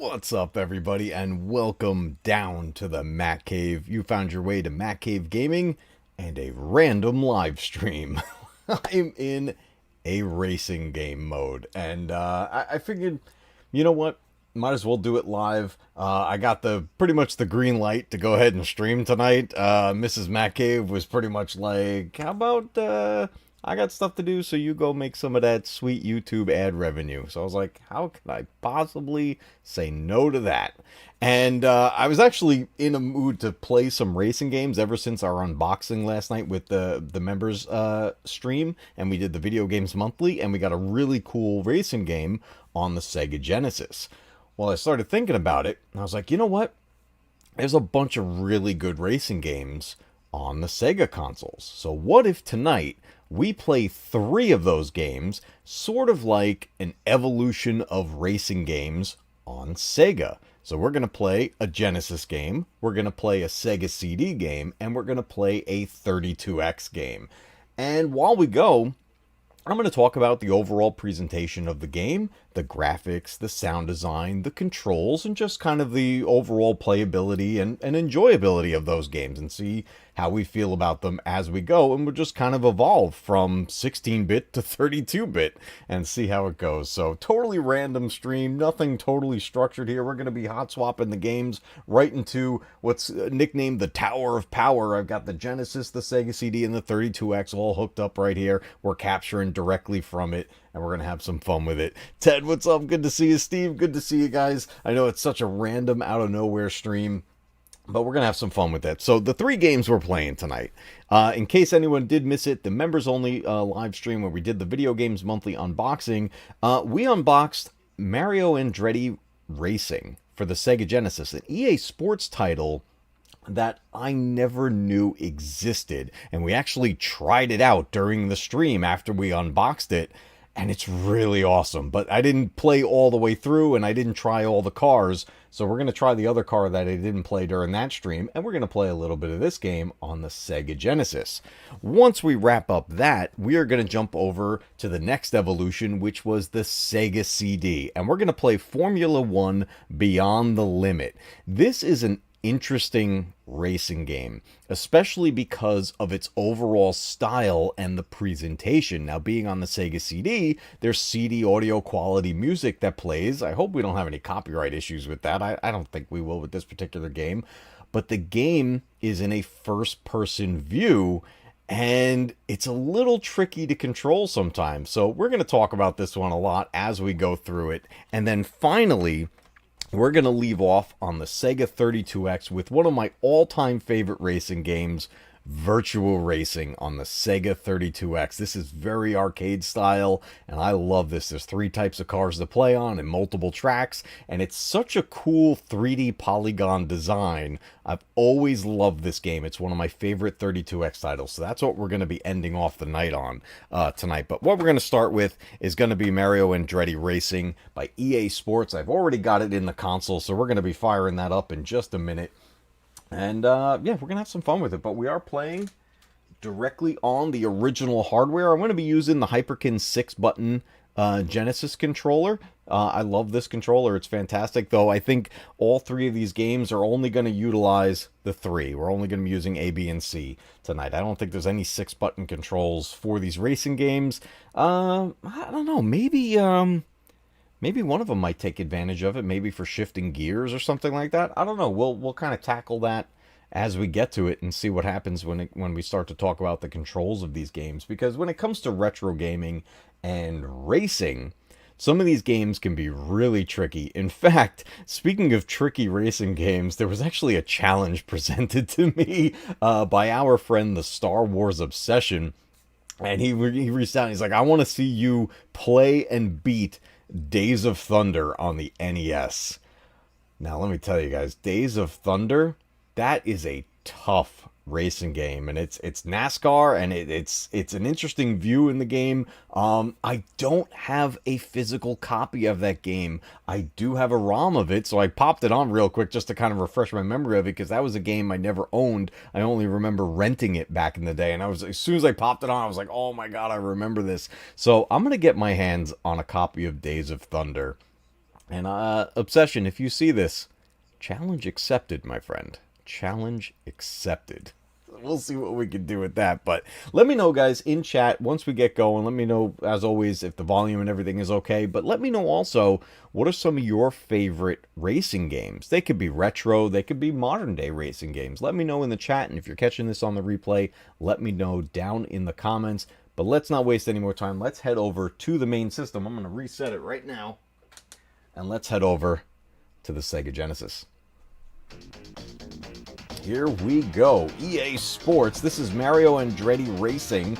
What's up, everybody, and welcome down to the Matcave. You found your way to Matcave Gaming and a random live stream. I'm in a racing game mode, and I figured, you know what? Might as well do it live. I got the pretty much the green light to go ahead and stream tonight. Mrs. Matcave was pretty much like, "How about I got stuff to do, so you go make some of that sweet YouTube ad revenue." So I was like, how can I possibly say no to that? And I was actually in a mood to play some racing games ever since our unboxing last night with the members stream, and we did the video games monthly, and we got a really cool racing game on the Sega Genesis. Well, I started thinking about it, and I was like, you know what? There's a bunch of really good racing games on the Sega consoles. So what if tonight we play 3 of those games, sort of like an evolution of racing games on Sega? So we're going to play a Genesis game, we're going to play a Sega CD game, and we're going to play a 32X game. And while we go, I'm going to talk about the overall presentation of the game, the graphics, the sound design, the controls, and just kind of the overall playability and enjoyability of those games, and see how we feel about them as we go. And we'll just kind of evolve from 16-bit to 32-bit and see how it goes. So totally random stream, nothing totally structured here. We're going to be hot swapping the games right into what's nicknamed the Tower of Power. I've got the Genesis, the Sega CD, and the 32X all hooked up right here. We're capturing directly from it, and we're going to have some fun with it. Ted, what's up? Good to see you. Steve, good to see you guys. I know it's such a random, out of nowhere stream, but we're going to have some fun with that. So the 3 games we're playing tonight, in case anyone did miss it, the members only live stream where we did the video games monthly unboxing, we unboxed Mario Andretti Racing for the Sega Genesis, an EA Sports title that I never knew existed. And we actually tried it out during the stream after we unboxed it, and it's really awesome. But I didn't play all the way through, and I didn't try all the cars. So we're going to try the other car that I didn't play during that stream, and we're going to play a little bit of this game on the Sega Genesis. Once we wrap up that, we are going to jump over to the next evolution, which was the Sega CD. And we're going to play Formula One Beyond the Limit. This is an interesting racing game, especially because of its overall style and the presentation. Now, being on the Sega CD, there's CD audio quality music that plays. I hope we don't have any copyright issues with that. I don't think we will with this particular game. But the game is in a first-person view, and it's a little tricky to control sometimes. So we're going to talk about this one a lot as we go through it. And then finally, we're going to leave off on the Sega 32X with one of my all-time favorite racing games, Virtual Racing on the Sega 32X. This is very arcade style, and I love this. There's 3 types of cars to play on and multiple tracks, and it's such a cool 3D polygon design. I've always loved this game. It's one of my favorite 32X titles, so that's what we're going to be ending off the night on tonight. But what we're going to start with is going to be Mario Andretti Racing by EA Sports. I've already got it in the console, so we're going to be firing that up in just a minute. And yeah, we're going to have some fun with it. But we are playing directly on the original hardware. I'm going to be using the Hyperkin 6-button Genesis controller. I love this controller. It's fantastic, though I think all 3 of these games are only going to utilize the 3. We're only going to be using A, B, and C tonight. I don't think there's any 6-button controls for these racing games. I don't know. Maybe one of them might take advantage of it, maybe for shifting gears or something like that. I don't know. We'll kind of tackle that as we get to it and see what happens when we start to talk about the controls of these games. Because when it comes to retro gaming and racing, some of these games can be really tricky. In fact, speaking of tricky racing games, there was actually a challenge presented to me by our friend, the Star Wars Obsession. And he reached out and he's like, I want to see you play and beat Days of Thunder on the NES. Now, let me tell you guys, Days of Thunder, that is a tough racing game, and it's NASCAR, and it's an interesting view in the game. I don't have a physical copy of that game. I do have a ROM of it, so I popped it on real quick just to kind of refresh my memory of it, because that was a game I never owned. I only remember renting it back in the day, and as soon as I popped it on, I was like, oh my god, I remember this. So I'm gonna get my hands on a copy of Days of Thunder. And Obsession, if you see this, challenge accepted, my friend. Challenge accepted. We'll see what we can do with that. But let me know, guys, in chat once we get going. Let me know, as always, if the volume and everything is okay. But let me know also, what are some of your favorite racing games? They could be retro, they could be modern day racing games. Let me know in the chat. And if you're catching this on the replay, let me know down in the comments. But let's not waste any more time. Let's head over to the main system. I'm going to reset it right now. And let's head over to the Sega Genesis. Here we go. EA Sports. This is Mario Andretti Racing.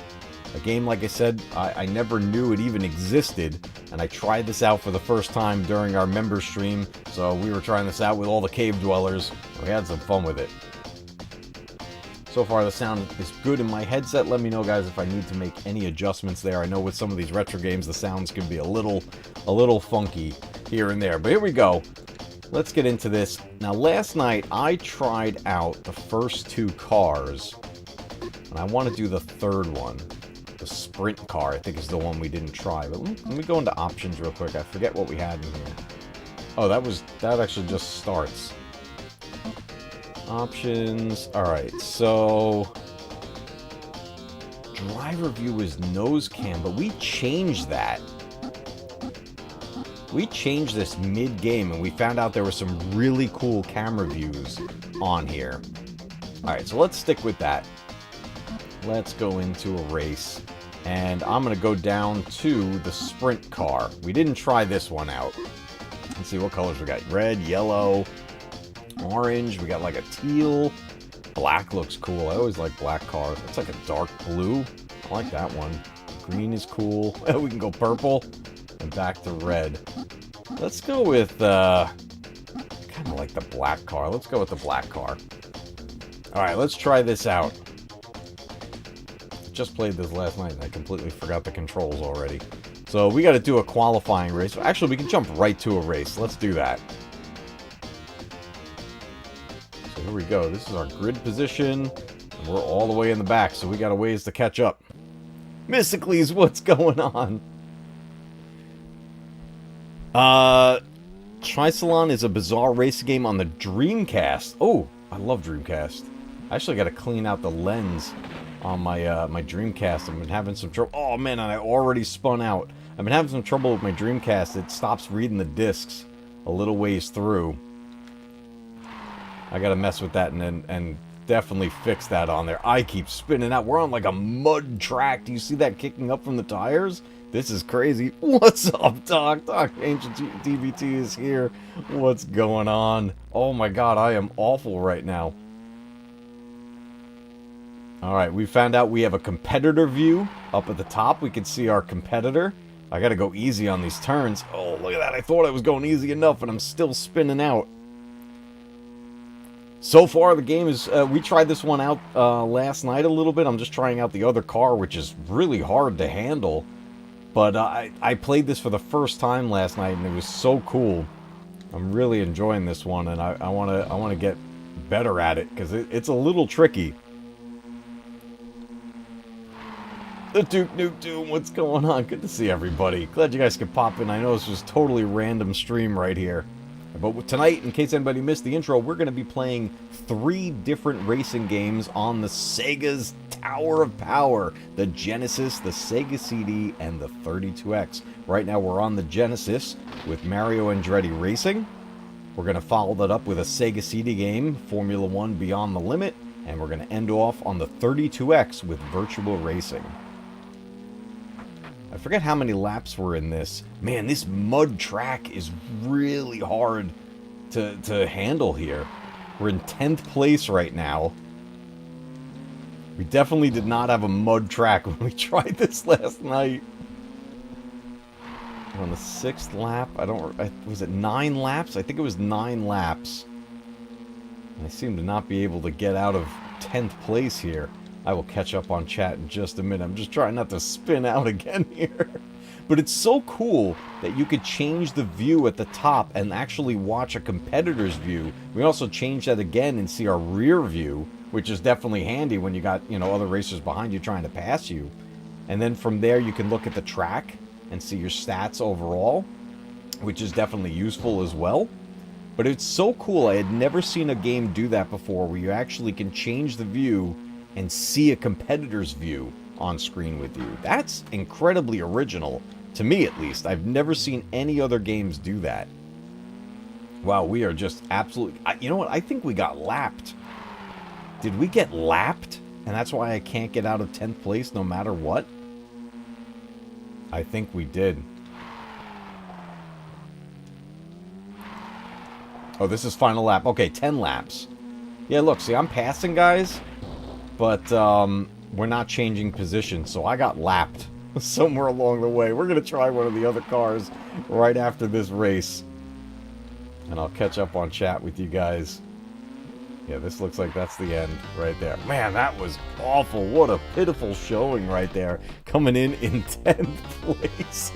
A game, like I said, I never knew it even existed. And I tried this out for the first time during our member stream. So we were trying this out with all the cave dwellers. We had some fun with it. So far, the sound is good in my headset. Let me know, guys, if I need to make any adjustments there. I know with some of these retro games, the sounds can be a little funky here and there. But here we go. Let's get into this. Now, last night, I tried out the first two cars. And I want to do the third one. The sprint car, I think, is the one we didn't try. But let me go into options real quick. I forget what we had in here. Oh, that actually just starts. Options. Alright, so driver view is nose cam, but we changed that. We changed this mid-game, and we found out there were some really cool camera views on here. Alright, so let's stick with that. Let's go into a race, and I'm going to go down to the sprint car. We didn't try this one out. Let's see what colors we got. Red, yellow, orange, we got like a teal. Black looks cool. I always like black cars. It's like a dark blue. I like that one. Green is cool. We can go purple and back to red. Let's go with kind of like the black car. Let's go with the black car. Alright, let's try this out. Just played this last night and I completely forgot the controls already. So we got to do a qualifying race. Actually, we can jump right to a race. Let's do that. Here we go. This is our grid position. And we're all the way in the back, so we got a ways to catch up. Mysticles, what's going on? Trisalon is a bizarre racing game on the Dreamcast. Oh, I love Dreamcast. I actually got to clean out the lens on my my Dreamcast. I've been having some trouble. Oh man, and I already spun out. I've been having some trouble with my Dreamcast. It stops reading the discs a little ways through. I gotta mess with that and definitely fix that on there. I keep spinning out. We're on like a mud track. Do you see that kicking up from the tires? This is crazy. What's up, Doc? Doc Ancient DVT is here. What's going on? Oh my god, I am awful right now. Alright, we found out we have a competitor view. Up at the top, we can see our competitor. I gotta go easy on these turns. Oh, look at that. I thought I was going easy enough, and I'm still spinning out. So far, the game is... we tried this one out last night a little bit. I'm just trying out the other car, which is really hard to handle. But I played this for the first time last night, and it was so cool. I'm really enjoying this one, and I want to get better at it, because it's a little tricky. The Duke Nuke Doom, what's going on? Good to see everybody. Glad you guys could pop in. I know this was totally random stream right here. But tonight, in case anybody missed the intro, we're going to be playing 3 different racing games on the Sega's Tower of Power. The Genesis, the Sega CD, and the 32X. Right now we're on the Genesis with Mario Andretti Racing. We're going to follow that up with a Sega CD game, Formula 1 Beyond the Limit. And we're going to end off on the 32X with Virtual Racing. I forget how many laps were in this. Man, this mud track is really hard to handle here. We're in 10th place right now. We definitely did not have a mud track when we tried this last night. We're on the 6th lap. Was it 9 laps? I think it was 9 laps. I seem to not be able to get out of 10th place here. I will catch up on chat in just a minute. I'm just trying not to spin out again here. But it's so cool that you could change the view at the top and actually watch a competitor's view. We also change that again and see our rear view, which is definitely handy when you got, other racers behind you trying to pass you. And then from there you can look at the track and see your stats overall. which is definitely useful as well. But it's so cool. I had never seen a game do that before, where you actually can change the view and see a competitor's view on screen with you. That's incredibly original, to me at least. I've never seen any other games do that. Wow, we are just absolutely... You know what? I think we got lapped. Did we get lapped? And that's why I can't get out of 10th place no matter what? I think we did. Oh, this is final lap. Okay, 10 laps. Yeah, look, see, I'm passing, guys. But, we're not changing position, so I got lapped somewhere along the way. We're going to try one of the other cars right after this race. And I'll catch up on chat with you guys. Yeah, this looks like that's the end right there. Man, that was awful. What a pitiful showing right there. Coming in 10th place.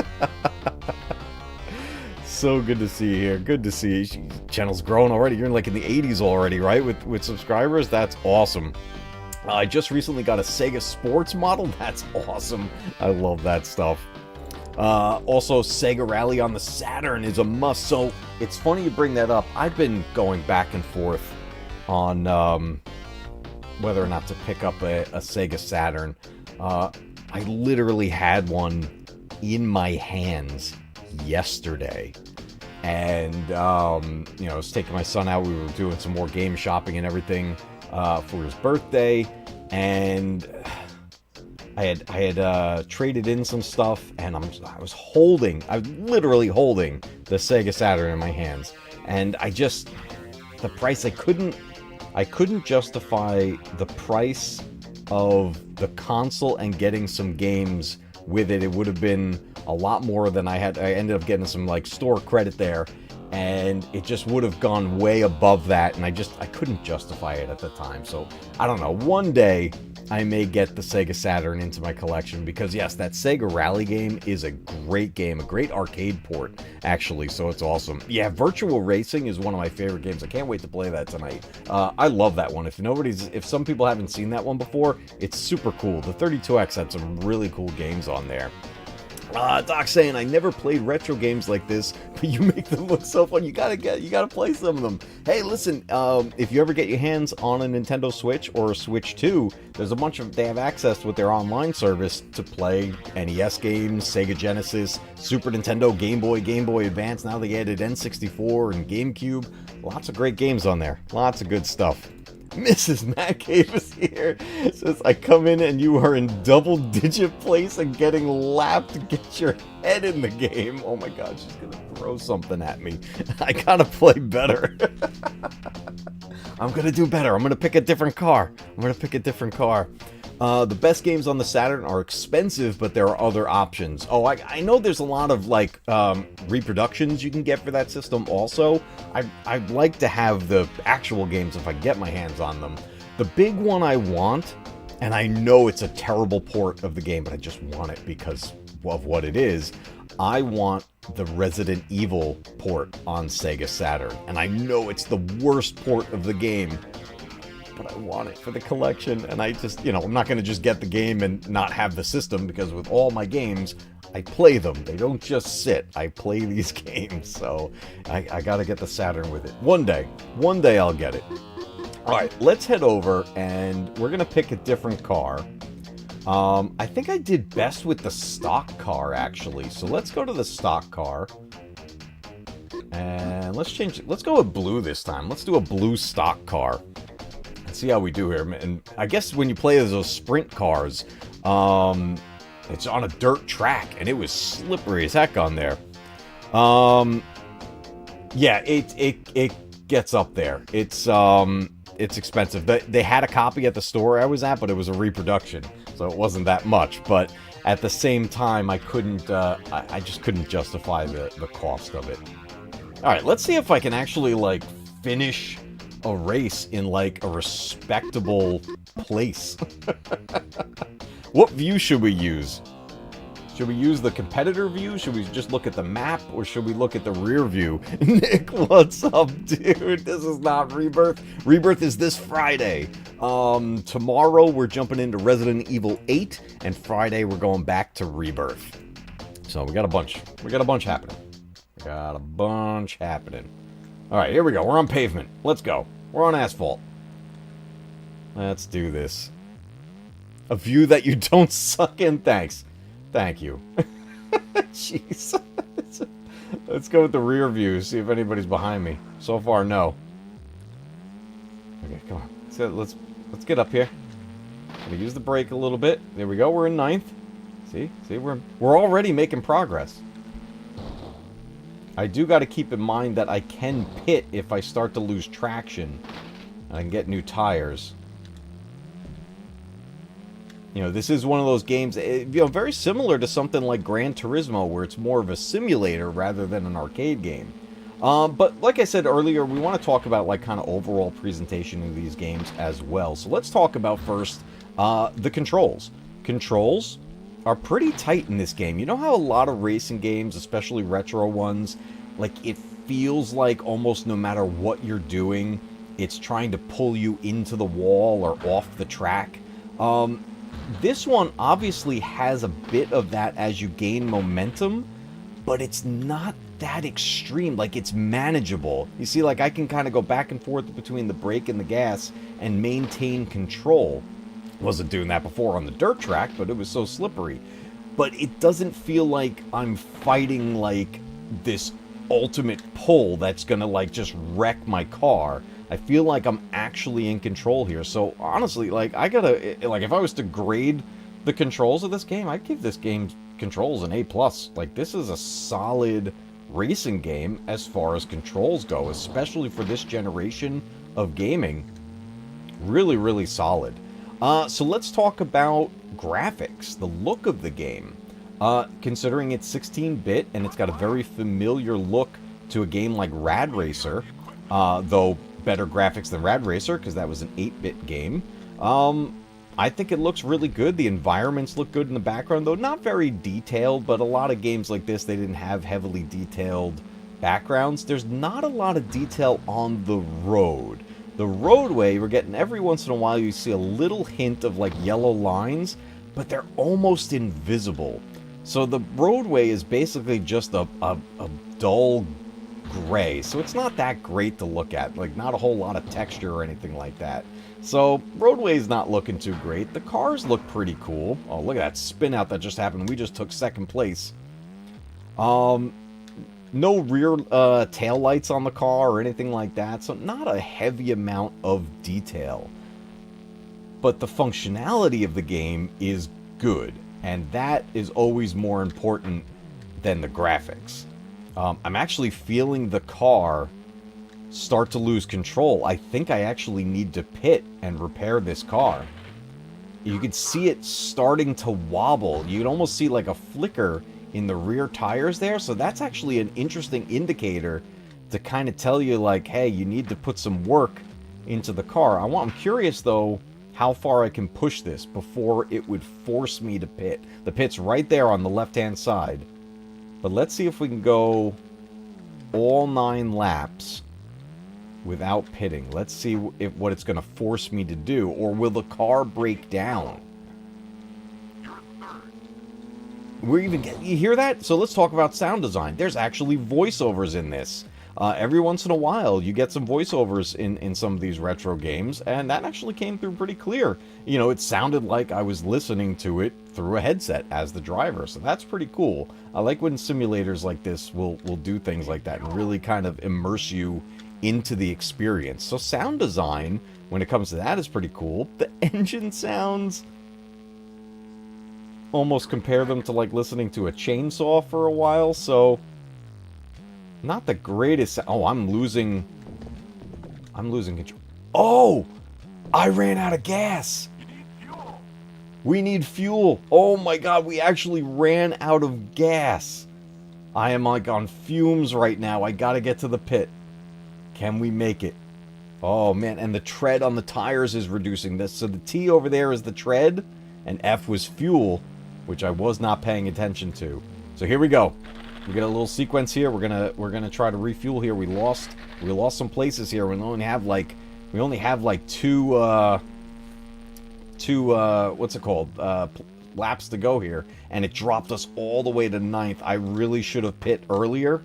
So good to see you here. Good to see you. Channel's growing already. You're like in the 80s already, right? With subscribers? That's awesome. I just recently got a Sega Sports model. That's awesome. I love that stuff. Also, Sega Rally on the Saturn is a must. So, it's funny you bring that up. I've been going back and forth on whether or not to pick up a Sega Saturn. I literally had one in my hands yesterday. And, you know, I was taking my son out. We were doing some more game shopping and everything for his birthday. And I had traded in some stuff, and I was literally holding the Sega Saturn in my hands. And the price, I couldn't justify the price of the console and getting some games with it. It would have been a lot more than I had. I ended up getting some like store credit there, and it just would have gone way above that, and I couldn't justify it at the time. So I don't know, one day I may get the Sega Saturn into my collection, because yes, that Sega Rally game is a great game, a great arcade port actually, so it's awesome. Yeah, Virtual Racing is one of my favorite games. I can't wait to play that tonight. I love that one. If some people haven't seen that one before, it's super cool. The 32X had some really cool games on there. Doc saying, I never played retro games like this, but you make them look so fun. You gotta play some of them. Hey, listen, if you ever get your hands on a Nintendo Switch or a Switch 2, they have access with their online service to play NES games, Sega Genesis, Super Nintendo, Game Boy Advance. Now they added N64 and GameCube. Lots of great games on there. Lots of good stuff. Mrs. Matcave is here. Says, I come in and you are in double-digit place and getting lapped to get your head in the game. Oh my god, she's gonna throw something at me. I gotta play better. I'm gonna do better. I'm gonna pick a different car. The best games on the Saturn are expensive, but there are other options. Oh, I know there's a lot of like reproductions you can get for that system also. I'd like to have the actual games if I get my hands on them. The big one I want, and I know it's a terrible port of the game, but I just want it because of what it is. I want the Resident Evil port on Sega Saturn, and I know it's the worst port of the game, but I want it for the collection, and I just, I'm not going to just get the game and not have the system, because with all my games, I play them. They don't just sit. I play these games, so I got to get the Saturn with it. One day I'll get it. All right, let's head over, and we're going to pick a different car. I think I did best with the stock car, actually, so let's go to the stock car. And let's change it. Let's go with blue this time. Let's do a blue stock car. See how we do here. And I guess when you play those sprint cars, it's on a dirt track, and it was slippery as heck on there. Yeah, it gets up there. It's expensive. They had a copy at the store I was at, but it was a reproduction, so it wasn't that much. But at the same time, I couldn't. I just couldn't justify the cost of it. All right, let's see if I can actually like finish a race in like a respectable place. What view should we use? Should we use the competitor view? Should we just look at the map, or should we look at the rear view? Nick, what's up, dude? This is not Rebirth. Rebirth is this Friday. Tomorrow we're jumping into Resident Evil 8, and Friday we're going back to Rebirth. So we got a bunch. We got a bunch happening. Got a bunch happening. Alright, here we go. We're on pavement. Let's go. We're on asphalt. Let's do this. A view that you don't suck in? Thanks. Thank you. Jeez. Let's go with the rear view, see if anybody's behind me. So far, no. Okay, come on. So let's get up here. Gonna use the brake a little bit. There we go. We're in 9th. See, we're already making progress. I do got to keep in mind that I can pit if I start to lose traction. I can get new tires. You know, this is one of those games, very similar to something like Gran Turismo, where it's more of a simulator rather than an arcade game. But like I said earlier, we want to talk about like kind of overall presentation of these games as well. So let's talk about first the controls. Controls are pretty tight in this game. You know how a lot of racing games, especially retro ones, like it feels like almost no matter what you're doing, it's trying to pull you into the wall or off the track. This one obviously has a bit of that as you gain momentum, but it's not that extreme. Like, it's manageable. You see, like, I can kind of go back and forth between the brake and the gas and maintain control. Wasn't doing that before on the dirt track, but it was so slippery. But it doesn't feel like I'm fighting, like, this ultimate pull that's gonna, like, just wreck my car. I feel like I'm actually in control here. So, honestly, like, I gotta... Like, if I was to grade the controls of this game, I'd give this game controls an A+. Like, this is a solid racing game as far as controls go, especially for this generation of gaming. Really, really solid. So let's talk about graphics, the look of the game. Considering it's 16-bit and it's got a very familiar look to a game like Rad Racer, though better graphics than Rad Racer because that was an 8-bit game. I think it looks really good. The environments look good in the background, though not very detailed, but a lot of games like this, they didn't have heavily detailed backgrounds. There's not a lot of detail on the road. The roadway, we're getting every once in a while, you see a little hint of like yellow lines, but they're almost invisible. So the roadway is basically just a dull gray, so it's not that great to look at, like not a whole lot of texture or anything like that. So roadway's not looking too great. The cars look pretty cool. Oh, look at that spin out that just happened. We just took 2nd place. No rear tail lights on the car or anything like that, so not a heavy amount of detail. But the functionality of the game is good, and that is always more important than the graphics. I'm actually feeling the car start to lose control. I think I actually need to pit and repair this car. You can see it starting to wobble. You can almost see like a flicker in the rear tires there, so that's actually an interesting indicator to kind of tell you like, hey, you need to put some work into the car. I'm curious though how far I can push this before it would force me to pit. The pit's right there on the left-hand side. But let's see if we can go all 9 laps without pitting. Let's see what it's going to force me to do, or will the car break down? You hear that? So let's talk about sound design. There's actually voiceovers in this. Every once in a while, you get some voiceovers in some of these retro games, and that actually came through pretty clear. You know, it sounded like I was listening to it through a headset as the driver, so that's pretty cool. I like when simulators like this will do things like that and really kind of immerse you into the experience. So sound design, when it comes to that, is pretty cool. The engine sounds... almost compare them to like listening to a chainsaw for a while, so not the greatest. Oh, I'm losing control. Oh, I ran out of gas. We need fuel. Oh my god, we actually ran out of gas. I am like on fumes right now. I gotta get to the pit. Can we make it? Oh man, and the tread on the tires is reducing this. So the T over there is the tread, and F was fuel, which I was not paying attention to. So here we go. We get a little sequence here. We're gonna try to refuel here. We lost some places here. We only have like two what's it called? Laps to go here, and it dropped us all the way to 9th. I really should have pit earlier.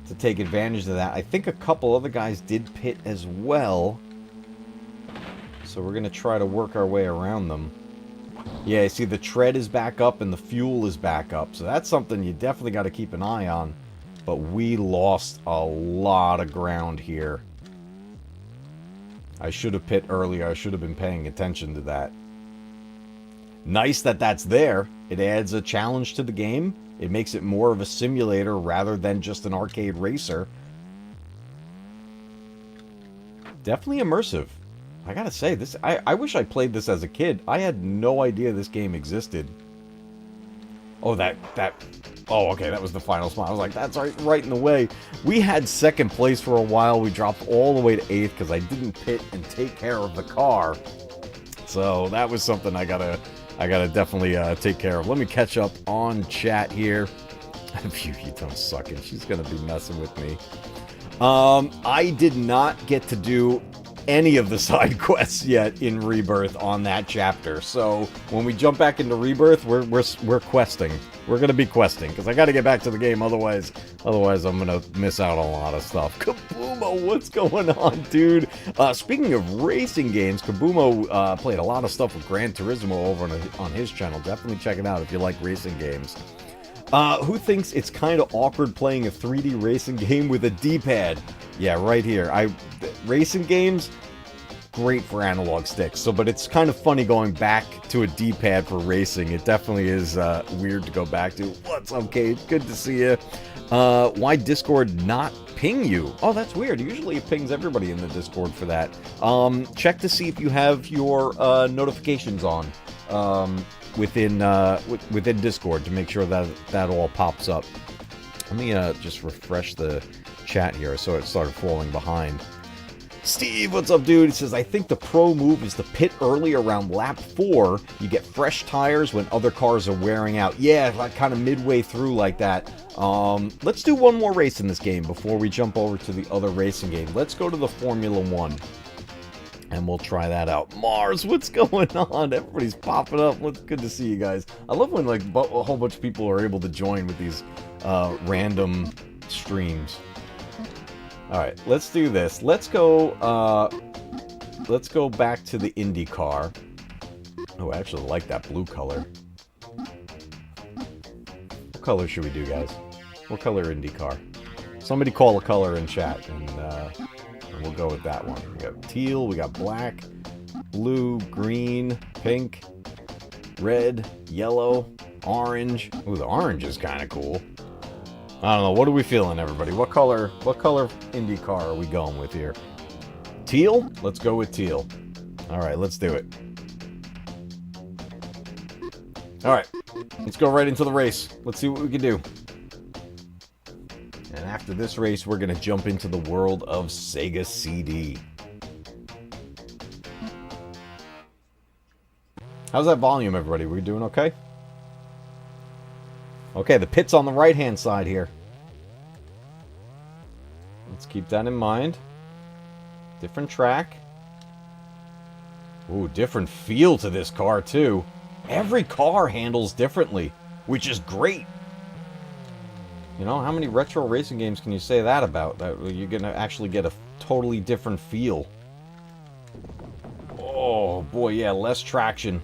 to take advantage of that. I think a couple other guys did pit as well. So we're going to try to work our way around them. Yeah, you see the tread is back up and the fuel is back up. So that's something you definitely got to keep an eye on. But we lost a lot of ground here. I should have pit earlier. I should have been paying attention to that. Nice that that's there. It adds a challenge to the game. It makes it more of a simulator rather than just an arcade racer. Definitely immersive. I gotta say, this. I wish I played this as a kid. I had no idea this game existed. Oh, oh, okay, that was the final spot. I was like, that's right in the way. We had second place for a while. We dropped all the way to 8th because I didn't pit and take care of the car. So that was something I gotta definitely take care of. Let me catch up on chat here. You don't suck it. She's gonna be messing with me. I did not get to do any of the side quests yet in Rebirth on that chapter. So when we jump back into Rebirth, we're questing. We're gonna be questing because I got to get back to the game. Otherwise I'm gonna miss out on a lot of stuff. Kabumo, what's going on, dude? Speaking of racing games, Kabumo played a lot of stuff with Gran Turismo over on his channel. Definitely check it out if you like racing games. Who thinks it's kind of awkward playing a 3D racing game with a D-pad? Yeah, right here. Racing games, great for analog sticks. But it's kind of funny going back to a D-pad for racing. It definitely is weird to go back to. What's up, Kate? Good to see you. Why Discord not ping you? Oh, that's weird. Usually it pings everybody in the Discord for that. Check to see if you have your notifications on. Within Discord to make sure that all pops up. Let me just refresh the chat here so it started falling behind. Steve, what's up, dude? He says, I think the pro move is to pit early around lap 4. You get fresh tires when other cars are wearing out. Yeah, like kind of midway through like that. Let's do one more race in this game before we jump over to the other racing game. Let's go to the Formula 1. And we'll try that out. Mars, what's going on? Everybody's popping up. It's good to see you guys. I love when like a whole bunch of people are able to join with these random streams. All right, let's do this. Let's go back to the IndyCar. Oh, I actually like that blue color. What color should we do, guys? What color IndyCar? Somebody call a color in chat and we'll go with that one. We got teal, we got black, blue, green, pink, red, yellow, orange. Ooh, the orange is kind of cool. I don't know. What are we feeling, everybody? What color IndyCar are we going with here? Teal? Let's go with teal. All right, let's do it. All right, let's go right into the race. Let's see what we can do. And after this race, we're going to jump into the world of Sega CD. How's that volume, everybody? We doing okay? Okay, the pit's on the right-hand side here. Let's keep that in mind. Different track. Ooh, different feel to this car, too. Every car handles differently, which is great. You know, how many retro racing games can you say that about? That you're going to actually get a totally different feel. Oh, boy, yeah, less traction.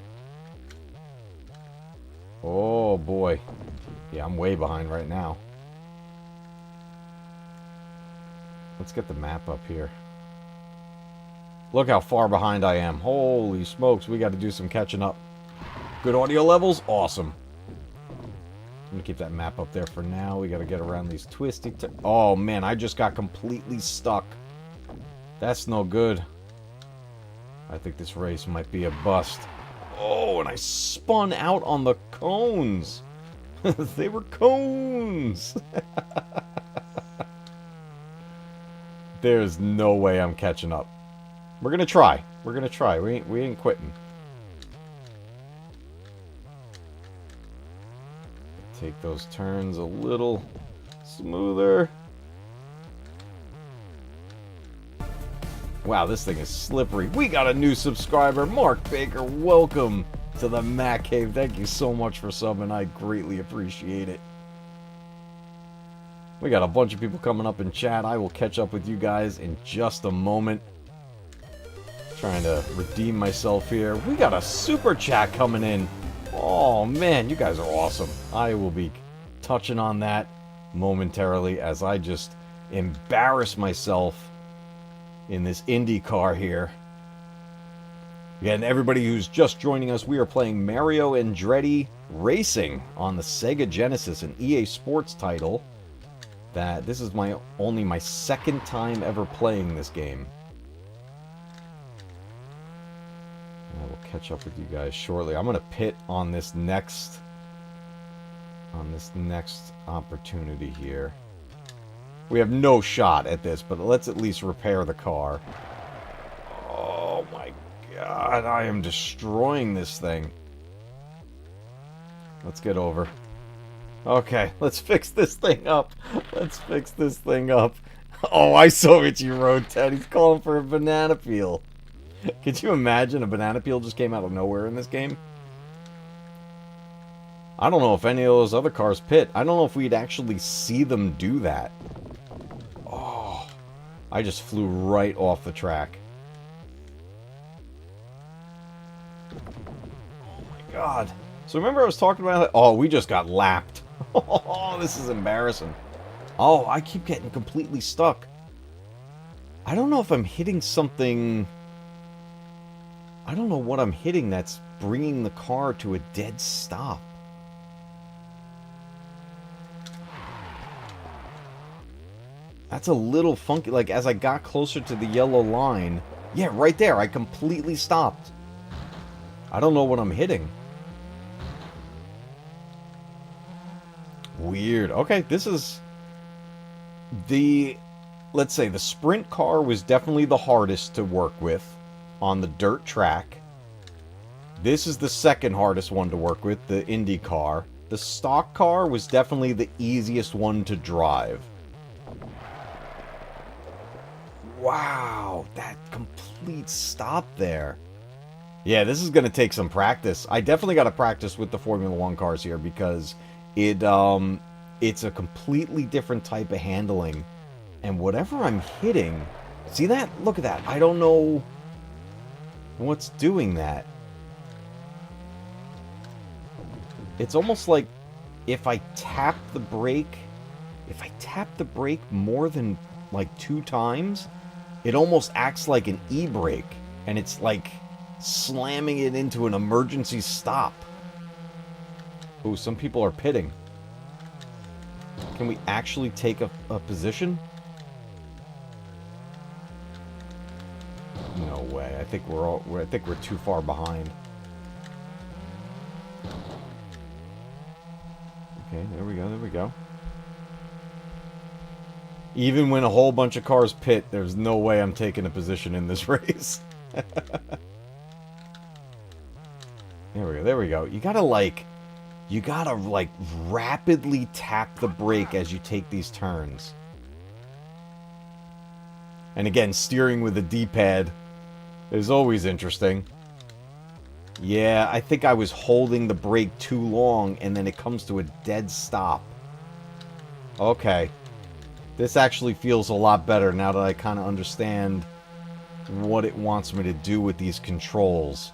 Oh, boy. Yeah, I'm way behind right now. Let's get the map up here. Look how far behind I am. Holy smokes, we got to do some catching up. Good audio levels? Awesome. I'm going to keep that map up there for now. We got to get around these twisty... Oh, man, I just got completely stuck. That's no good. I think this race might be a bust. Oh, and I spun out on the cones. They were cones. There's no way I'm catching up. We're going to try. We're going to try. We ain't quitting. Take those turns a little smoother. Wow, this thing is slippery. We got a new subscriber, Mark Baker. Welcome to the Matcave. Thank you so much for subbing. I greatly appreciate it. We got a bunch of people coming up in chat. I will catch up with you guys in just a moment. Trying to redeem myself here. We got a super chat coming in. Oh man, you guys are awesome. I will be touching on that momentarily as I just embarrass myself in this IndyCar here. Again, everybody who's just joining us, we are playing Mario Andretti Racing on the Sega Genesis, an EA Sports title. That this is only my second time ever playing this game. I will catch up with you guys shortly. I'm gonna pit on this next opportunity here. We have no shot at this, but let's at least repair the car. Oh my god, I am destroying this thing. Let's get over. Okay, let's fix this thing up. Let's fix this thing up. Oh, I saw what you wrote, Ted. He's calling for a banana peel. Could you imagine a banana peel just came out of nowhere in this game? I don't know if any of those other cars pit. I don't know if we'd actually see them do that. Oh, I just flew right off the track. Oh my god. So remember I was talking about... Oh, we just got lapped. Oh, this is embarrassing. Oh, I keep getting completely stuck. I don't know if I'm hitting something... I don't know what I'm hitting that's bringing the car to a dead stop. That's a little funky. Like, as I got closer to the yellow line... Yeah, right there. I completely stopped. I don't know what I'm hitting. Weird. Okay, this is... Let's say the sprint car was definitely the hardest to work with on the dirt track. This is the second hardest one to work with, the Indy car. The stock car was definitely the easiest one to drive. Wow, that complete stop there. Yeah, this is going to take some practice. I definitely got to practice with the Formula 1 cars here because it's a completely different type of handling. And whatever I'm hitting... See that? Look at that. I don't know what's doing that. It's almost like if I tap the brake... If I tap the brake more than, like, 2 times... It almost acts like an e-brake, and it's like slamming it into an emergency stop. Ooh, some people are pitting. Can we actually take a position? No way. I think we're too far behind. Okay, there we go. There we go. Even when a whole bunch of cars pit, there's no way I'm taking a position in this race. There we go, there we go. You gotta rapidly tap the brake as you take these turns. And again, steering with the D-pad is always interesting. Yeah, I think I was holding the brake too long, and then it comes to a dead stop. Okay. This actually feels a lot better now that I kind of understand what it wants me to do with these controls.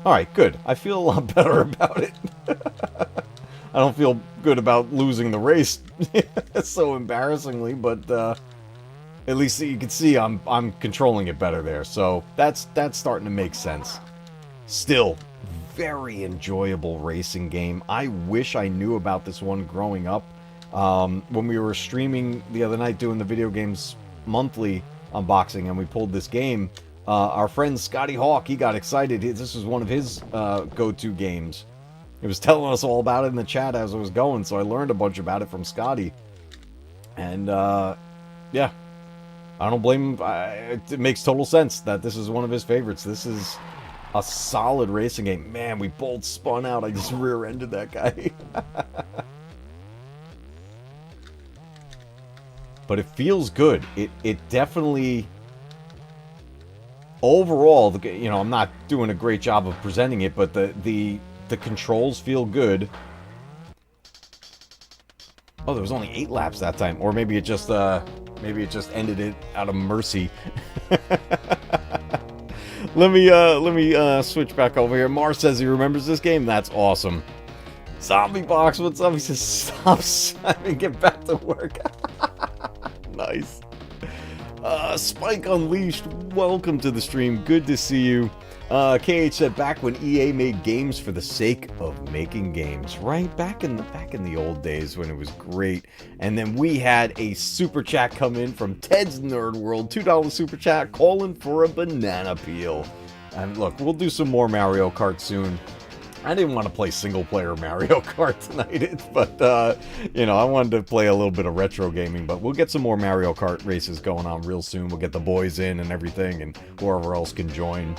Alright, good. I feel a lot better about it. I don't feel good about losing the race so embarrassingly, but at least you can see I'm controlling it better there. So that's starting to make sense. Still, very enjoyable racing game. I wish I knew about this one growing up. When we were streaming the other night doing the Video Games Monthly unboxing and we pulled this game, our friend Scotty Hawk, he got excited. This was one of his go-to games. He was telling us all about it in the chat as I was going, so I learned a bunch about it from Scotty. And, yeah. I don't blame him. It makes total sense that this is one of his favorites. This is a solid racing game. Man, we both spun out. I just rear-ended that guy. But it feels good. It definitely... Overall, you know, I'm not doing a great job of presenting it, but the controls feel good. Oh, there was only 8 laps that time, or maybe it just ended it out of mercy. Let me switch back over here. Mars says he remembers this game. That's awesome. Zombie Box, what's up? He says, stop, Simon, get back to work. Nice. Spike Unleashed, welcome to the stream. Good to see you. KH said, back when EA made games for the sake of making games, right? Back in the old days when it was great. And then we had a super chat come in from Ted's Nerd World, $2 super chat, calling for a banana peel. And look, we'll do some more Mario Kart soon. I didn't want to play single-player Mario Kart tonight, but, you know, I wanted to play a little bit of retro gaming, but we'll get some more Mario Kart races going on real soon. We'll get the boys in and everything, and whoever else can join.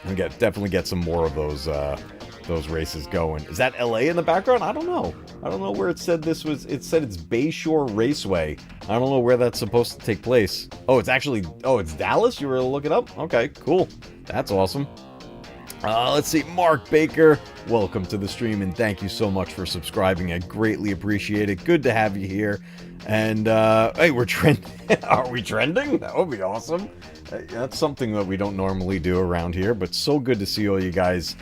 And definitely get some more of those races going. Is that LA in the background? I don't know. I don't know where it said this was. It said it's Bayshore Raceway. I don't know where that's supposed to take place. Oh, it's Dallas? You were able to look it up? Okay, cool. That's awesome. Let's see, Mark Baker, welcome to the stream, and thank you so much for subscribing. I greatly appreciate it. Good to have you here. And, hey, we're trending. Are we trending? That would be awesome. That's something that we don't normally do around here, but so good to see all you guys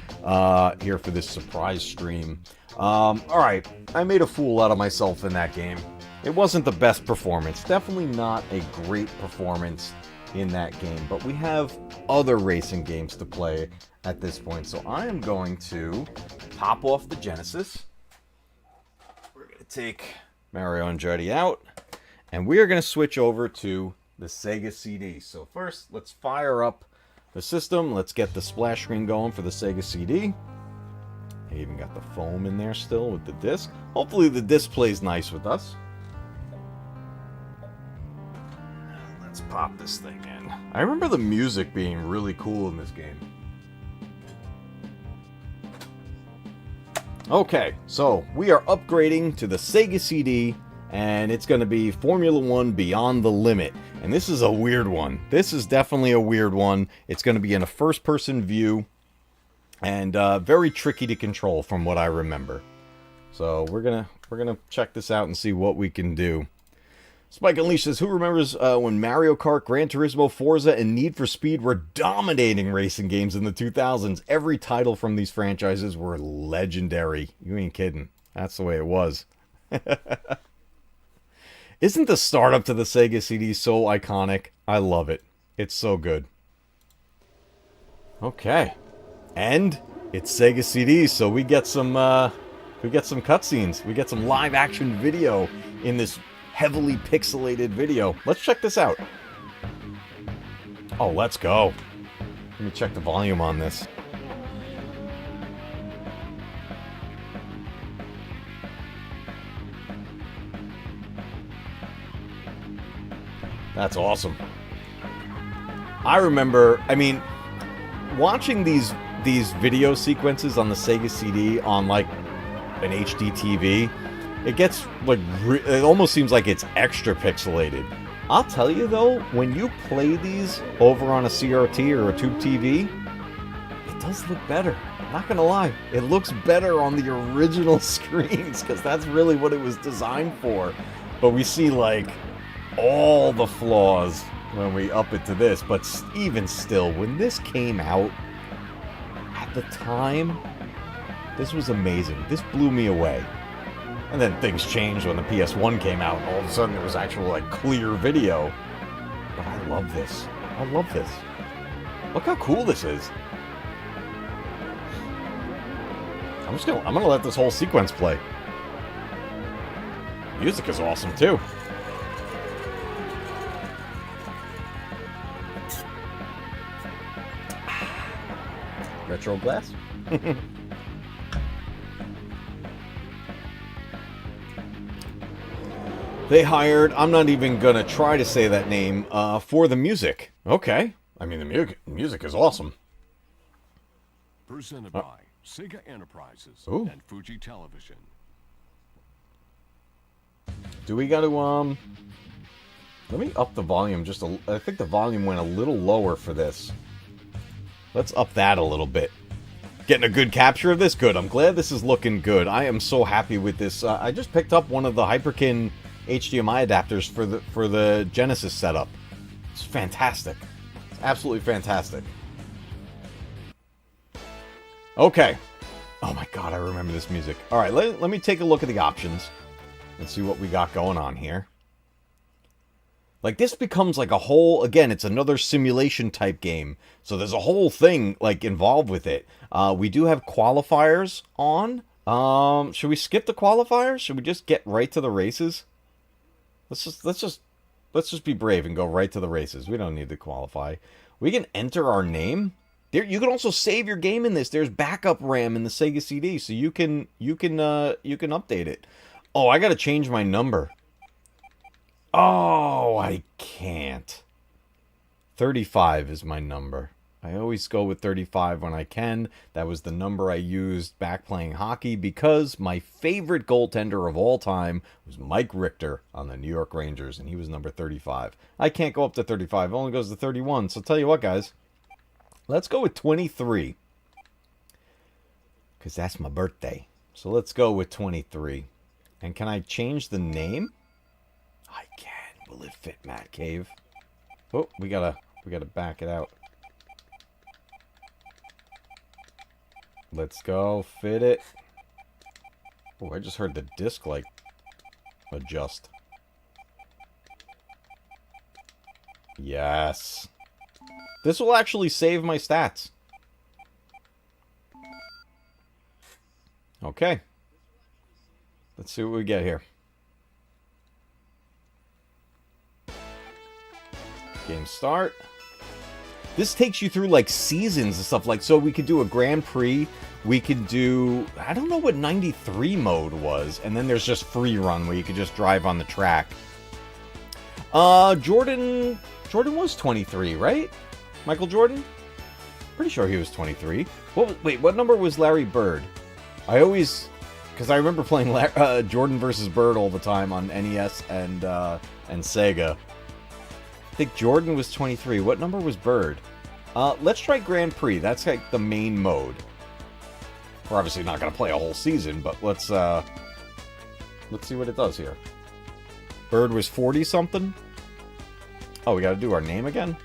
here for this surprise stream. Alright, I made a fool out of myself in that game. It wasn't the best performance. Definitely not a great performance in that game, but we have other racing games to play at this point. So I am going to pop off the Genesis. We're going to take Mario and Andretti out, and we are going to switch over to the Sega CD. So first, let's fire up the system. Let's get the splash screen going for the Sega CD. I even got the foam in there still with the disc. Hopefully the disc plays nice with us. Let's pop this thing in. I remember the music being really cool in this game. Okay, so we are upgrading to the Sega CD, and it's going to be Formula 1 Beyond the Limit. And this is a weird one. This is definitely a weird one. It's going to be in a first-person view, and very tricky to control from what I remember. So we're gonna check this out and see what we can do. Spike Unleashed says, who remembers when Mario Kart, Gran Turismo, Forza, and Need for Speed were dominating racing games in the 2000s? Every title from these franchises were legendary. You ain't kidding. That's the way it was. Isn't the startup to the Sega CD so iconic? I love it. It's so good. Okay. And it's Sega CD, so we get some cutscenes. We get some live action video in this heavily pixelated video. Let's check this out. Oh, let's go. Let me check the volume on this. That's awesome. I remember, I mean, watching these video sequences on the Sega CD on like an HD TV, it gets like it almost seems like it's extra pixelated. I'll tell you though, when you play these over on a CRT or a tube TV, it does look better. I'm not gonna lie, it looks better on the original screens because that's really what it was designed for. But we see like all the flaws when we up it to this. But even still, when this came out at the time, this was amazing. This blew me away. And then things changed when the PS1 came out, and all of a sudden it was actual like clear video. But I love this. I love this. Look how cool this is. I'm gonna let this whole sequence play. Music is awesome too. Retro glass. They hired, I'm not even going to try to say that name, for the music. Okay. I mean, the music is awesome. Presented by Sega Enterprises and Fuji Television. Do we got to, let me up the volume just I think the volume went a little lower for this. Let's up that a little bit. Getting a good capture of this. Good. I'm glad this is looking good. I am so happy with this. I just picked up one of the Hyperkin HDMI adapters for the Genesis setup. It's fantastic. It's absolutely fantastic. Okay. Oh my god, I remember this music. Alright, let me take a look at the options and see what we got going on here. Like, this becomes like a whole... Again, it's another simulation type game. So there's a whole thing, like, involved with it. We do have qualifiers on. Should we skip the qualifiers? Should we just get right to the races? Let's just be brave and go right to the races. We don't need to qualify. We can enter our name. There, you can also save your game in this. There's backup RAM in the Sega CD, so you can update it. Oh, I gotta change my number. Oh, I can't. 35 is my number. I always go with 35 when I can. That was the number I used back playing hockey because my favorite goaltender of all time was Mike Richter on the New York Rangers, and he was number 35. I can't go up to 35. It only goes to 31. So tell you what, guys. Let's go with 23. Because that's my birthday. So let's go with 23. And can I change the name? I can. Will it fit Matcave? Oh, we gotta back it out. Let's go. Fit it. Oh, I just heard the disc, like, adjust. Yes. This will actually save my stats. Okay. Let's see what we get here. Game start. This takes you through, like, seasons and stuff. Like, so we could do a Grand Prix. We could do... I don't know what 93 mode was. And then there's just free run where you could just drive on the track. Jordan was 23, right? Michael Jordan? Pretty sure he was 23. Wait, what number was Larry Bird? I always... Because I remember playing Jordan versus Bird all the time on NES and Sega. I think Jordan was 23. What number was Bird? Let's try Grand Prix. That's like the main mode. We're obviously not going to play a whole season, but let's see what it does here. Bird was 40-something? Oh, we got to do our name again?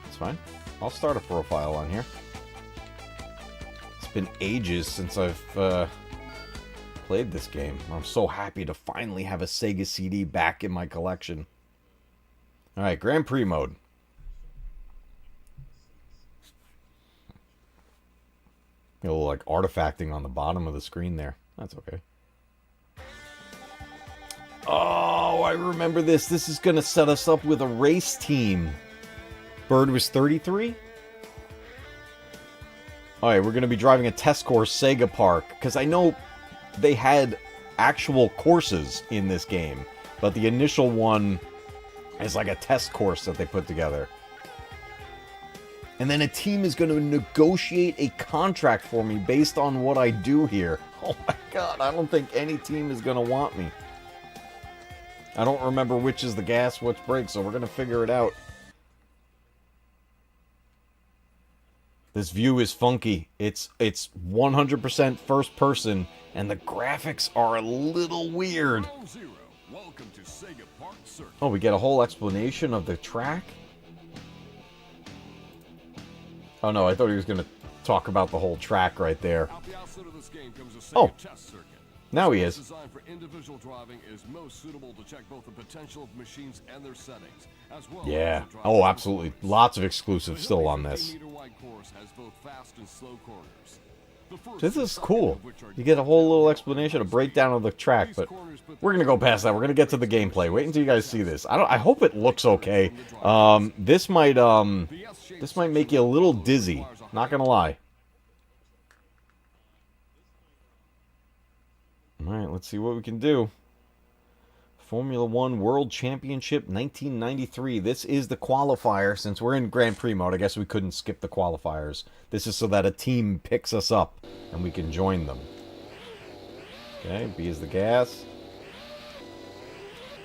That's fine. I'll start a profile on here. It's been ages since I've played this game. I'm so happy to finally have a Sega CD back in my collection. Alright, Grand Prix mode. A little, like, artifacting on the bottom of the screen there. That's okay. Oh, I remember this. This is going to set us up with a race team. Bird was 33? Alright, we're going to be driving a test course Sega Park. Because I know they had actual courses in this game. But the initial one is like a test course that they put together. And then a team is going to negotiate a contract for me based on what I do here. Oh my god, I don't think any team is going to want me. I don't remember which is the gas, which brakes, so we're going to figure it out. This view is funky. It's 100% first person, and the graphics are a little weird. Oh, we get a whole explanation of the track? Oh no, I thought he was going to talk about the whole track right there. Oh, now he is. Designed for individual driving is most suitable to check both the potential of machines and their settings, as well. Yeah. Oh, absolutely. Lots of exclusives still on this. This is cool. You get a whole little explanation, a breakdown of the track, but we're gonna go past that. We're gonna get to the gameplay. Wait until you guys see this. I hope it looks okay. This might make you a little dizzy. Not gonna lie. Alright, let's see what we can do. Formula 1 World Championship 1993. This is the qualifier. Since we're in Grand Prix mode, I guess we couldn't skip the qualifiers. This is so that a team picks us up and we can join them. Okay, B is the gas.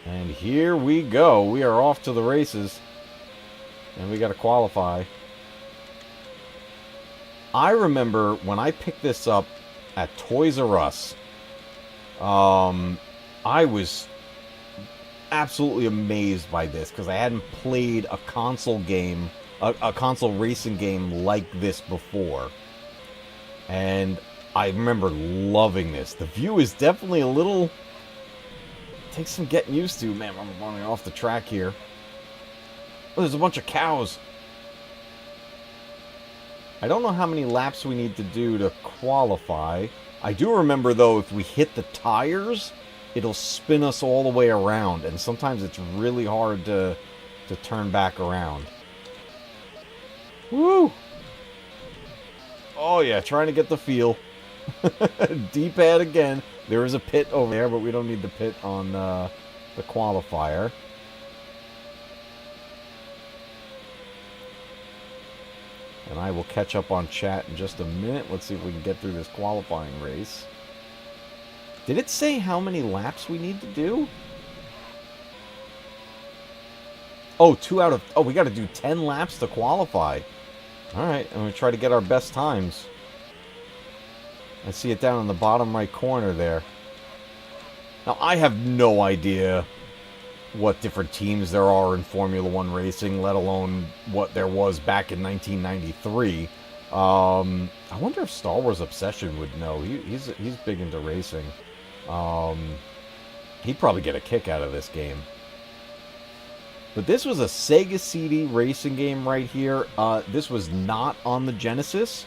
And here we go. We are off to the races. And we got to qualify. I remember when I picked this up at Toys R Us, I was absolutely amazed by this because I hadn't played a console game, a console racing game like this before. And I remember loving this. The view is definitely a little... takes some getting used to. Man, I'm running off the track here. Oh, there's a bunch of cows. I don't know how many laps we need to do to qualify. I do remember, though, if we hit the tires, it'll spin us all the way around. And sometimes it's really hard to turn back around. Woo! Oh, yeah, trying to get the feel. D-pad again. There is a pit over there, but we don't need the pit on the qualifier. And I will catch up on chat in just a minute. Let's see if we can get through this qualifying race. Did it say how many laps we need to do? Oh, 2 out of... Oh, we got to do 10 laps to qualify. Alright, I'm going to try to get our best times. I see it down in the bottom right corner there. Now, I have no idea what different teams there are in Formula One racing, let alone what there was back in 1993. I wonder if Star Wars Obsession would know. He's big into racing. He'd probably get a kick out of this game. But this was a Sega CD racing game right here. This was not on the Genesis.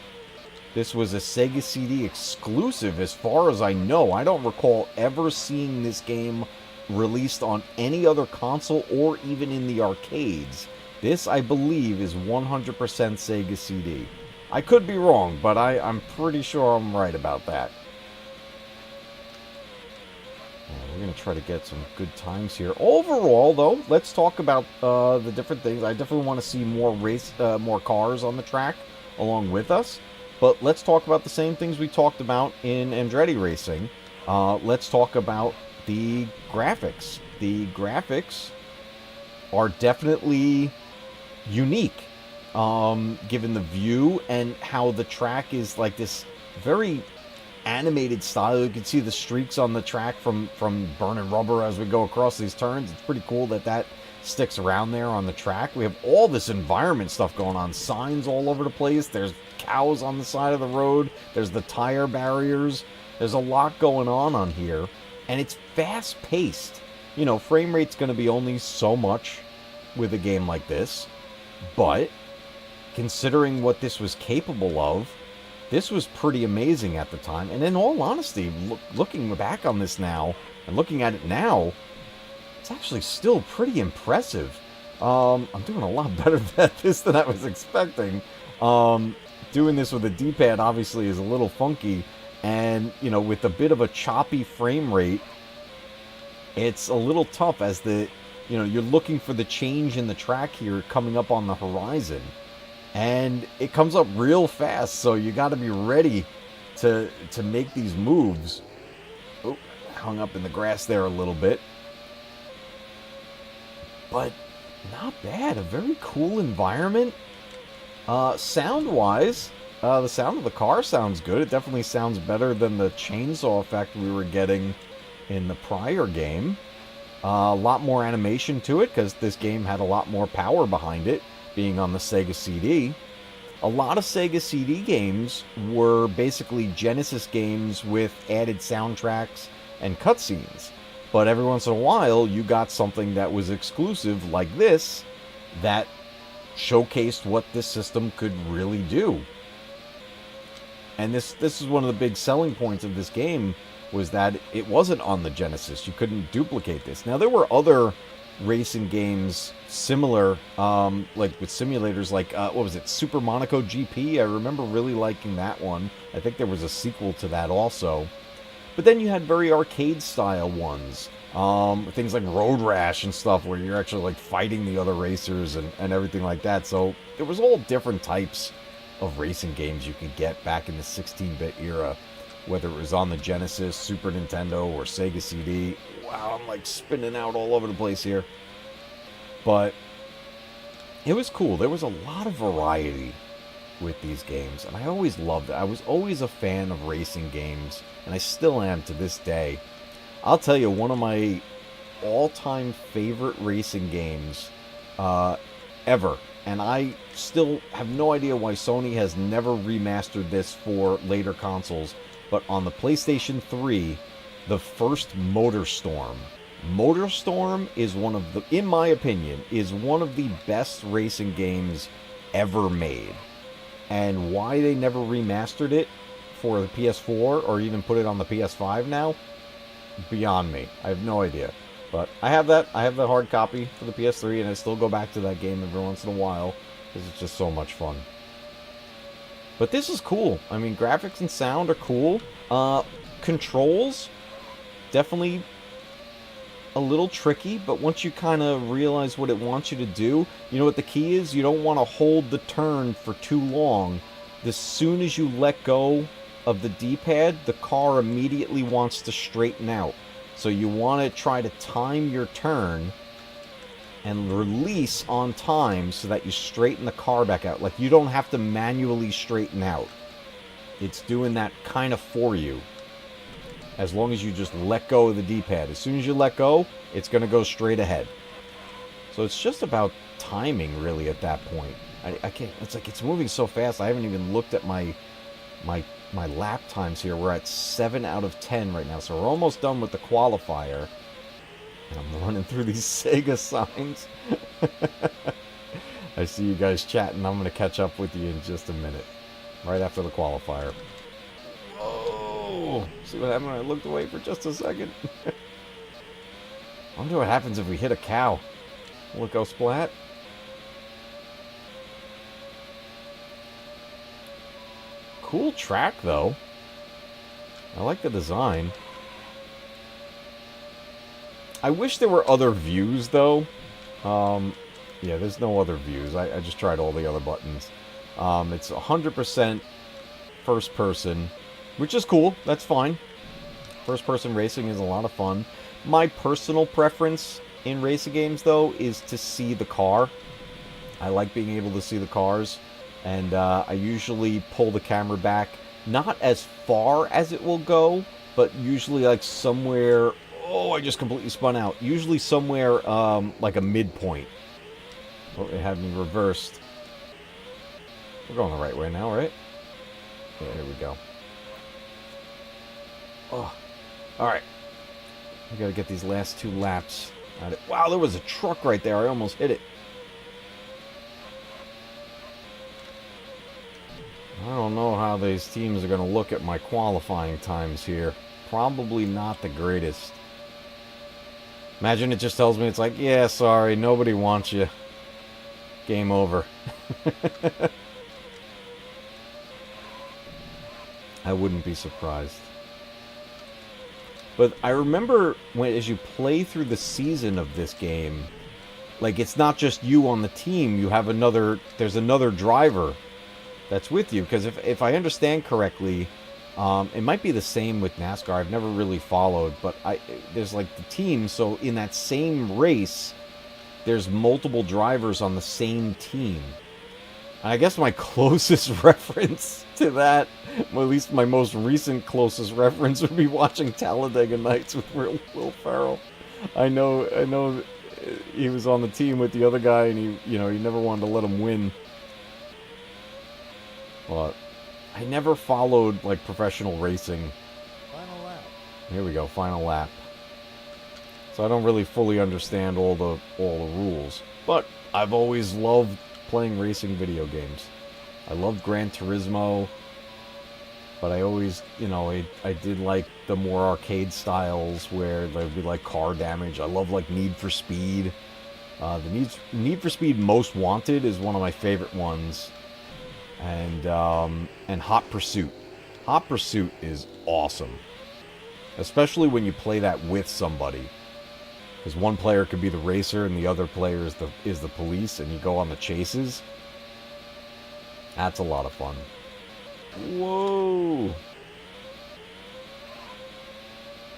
This was a Sega CD exclusive as far as I know. I don't recall ever seeing this game released on any other console or even in the arcades. This, I believe, is 100% Sega CD. I could be wrong, but I'm pretty sure I'm right about that. We're going to try to get some good times here. Overall, though, let's talk about the different things. I definitely want to see more cars on the track along with us. But let's talk about the same things we talked about in Andretti Racing. Let's talk about the graphics. The graphics are definitely unique, given the view and how the track is like this very animated style. You can see the streaks on the track from burning rubber as we go across these turns. It's pretty cool that sticks around there on the track. We have all this environment stuff going on. Signs all over the place. There's cows on the side of the road. There's the tire barriers. There's a lot going on here. And it's fast-paced. You know, frame rate's going to be only so much with a game like this. But considering what this was capable of, this was pretty amazing at the time. And in all honesty, looking back on this now, and looking at it now, it's actually still pretty impressive. I'm doing a lot better at this than I was expecting. Doing this with a D-pad obviously is a little funky. And, you know, with a bit of a choppy frame rate, it's a little tough as you're looking for the change in the track here coming up on the horizon. And it comes up real fast, so you got to be ready to make these moves. Oh, hung up in the grass there a little bit. But not bad. A very cool environment. Sound-wise, the sound of the car sounds good. It definitely sounds better than the chainsaw effect we were getting in the prior game. A lot more animation to it because this game had a lot more power behind it, being on the Sega CD. A lot of Sega CD games were basically Genesis games with added soundtracks and cutscenes. But every once in a while, you got something that was exclusive like this that showcased what this system could really do. And this is one of the big selling points of this game, was that it wasn't on the Genesis. You couldn't duplicate this. Now, there were other racing games similar, like with simulators, like, what was it, Super Monaco GP? I remember really liking that one. I think there was a sequel to that also. But then you had very arcade-style ones. Things like Road Rash and stuff, where you're actually like fighting the other racers and everything like that. So there was all different types of racing games you could get back in the 16-bit era, whether it was on the Genesis, Super Nintendo, or Sega CD. Wow, I'm like spinning out all over the place here. But it was cool. There was a lot of variety. with these games, and I always loved it. I was always a fan of racing games, and I still am to this day. I'll tell you, one of my all-time favorite racing games ever, and I still have no idea why Sony has never remastered this for later consoles, but on the PlayStation 3, the first MotorStorm. MotorStorm is one of the, in my opinion, is one of the best racing games ever made. And why they never remastered it for the PS4 or even put it on the PS5 now, beyond me. I have no idea. But I have that. I have the hard copy for the PS3, and I still go back to that game every once in a while because it's just so much fun. But this is cool. I mean, graphics and sound are cool. Controls, definitely a little tricky, but once you kind of realize what it wants you to do, you know what the key is? You don't want to hold the turn for too long. As soon as you let go of the D-pad, the car immediately wants to straighten out. So you want to try to time your turn and release on time so that you straighten the car back out. Like, you don't have to manually straighten out. It's doing that kind of for you. As long as you just let go of the D-pad. As soon as you let go, it's going to go straight ahead. So it's just about timing, really, at that point. I can't... It's like, it's moving so fast, I haven't even looked at my lap times here. We're at 7 out of 10 right now, so we're almost done with the qualifier. And I'm running through these Sega signs. I see you guys chatting. I'm going to catch up with you in just a minute. Right after the qualifier. Whoa! See what happened when I looked away for just a second? I wonder what happens if we hit a cow. Will it go splat? Cool track, though. I like the design. I wish there were other views, though. Yeah, there's no other views. I just tried all the other buttons. It's 100% first person, which is cool. That's fine. First person racing is a lot of fun. My personal preference in racing games, though, is to see the car. I like being able to see the cars. And I usually pull the camera back, not as far as it will go, but usually like somewhere... Oh, I just completely spun out. Usually somewhere like a midpoint. Oh, it had me reversed. We're going the right way now, right? Yeah, here we go. Oh, alright. We gotta get these last 2 laps. Wow, there was a truck right there. I almost hit it. I don't know how these teams are going to look at my qualifying times here. Probably not the greatest. Imagine it just tells me, it's like, yeah, sorry, nobody wants you. Game over. I wouldn't be surprised. But I remember when, as you play through the season of this game, like, it's not just you on the team, you have another, there's another driver that's with you. Because if I understand correctly, it might be the same with NASCAR. I've never really followed, but there's like the team, so in that same race, there's multiple drivers on the same team. And I guess my closest reference to that, well, at least my most recent closest reference, would be watching Talladega Nights with Will Ferrell. I know he was on the team with the other guy, and he never wanted to let him win. But I never followed like professional racing. Final lap. Here we go, final lap. So I don't really fully understand all the rules, but I've always loved playing racing video games. I loved Gran Turismo, but I always, I did like the more arcade styles where there'd be like car damage. I love like Need for Speed. The Need for Speed Most Wanted is one of my favorite ones. And Hot Pursuit. Hot Pursuit is awesome. Especially when you play that with somebody. Because one player could be the racer and the other player is the police, and you go on the chases. That's a lot of fun. Whoa!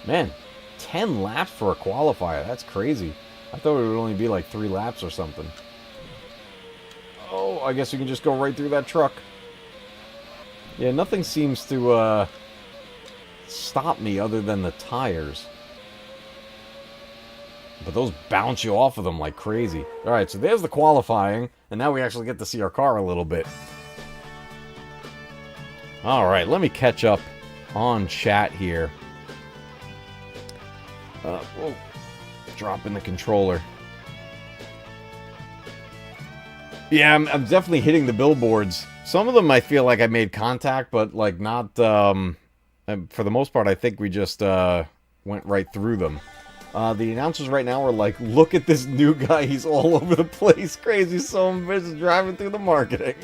Man, 10 laps for a qualifier. That's crazy. I thought it would only be like 3 laps or something. Oh, I guess you can just go right through that truck. Yeah, nothing seems to stop me other than the tires. But those bounce you off of them like crazy. Alright, so there's the qualifying, and now we actually get to see our car a little bit. Alright, let me catch up on chat here. Whoa. Dropping the controller. Yeah, I'm definitely hitting the billboards. Some of them I feel like I made contact, but like not, for the most part, I think we just went right through them. The announcers right now are like, look at this new guy, he's all over the place, crazy son of a bitch driving through the marketing.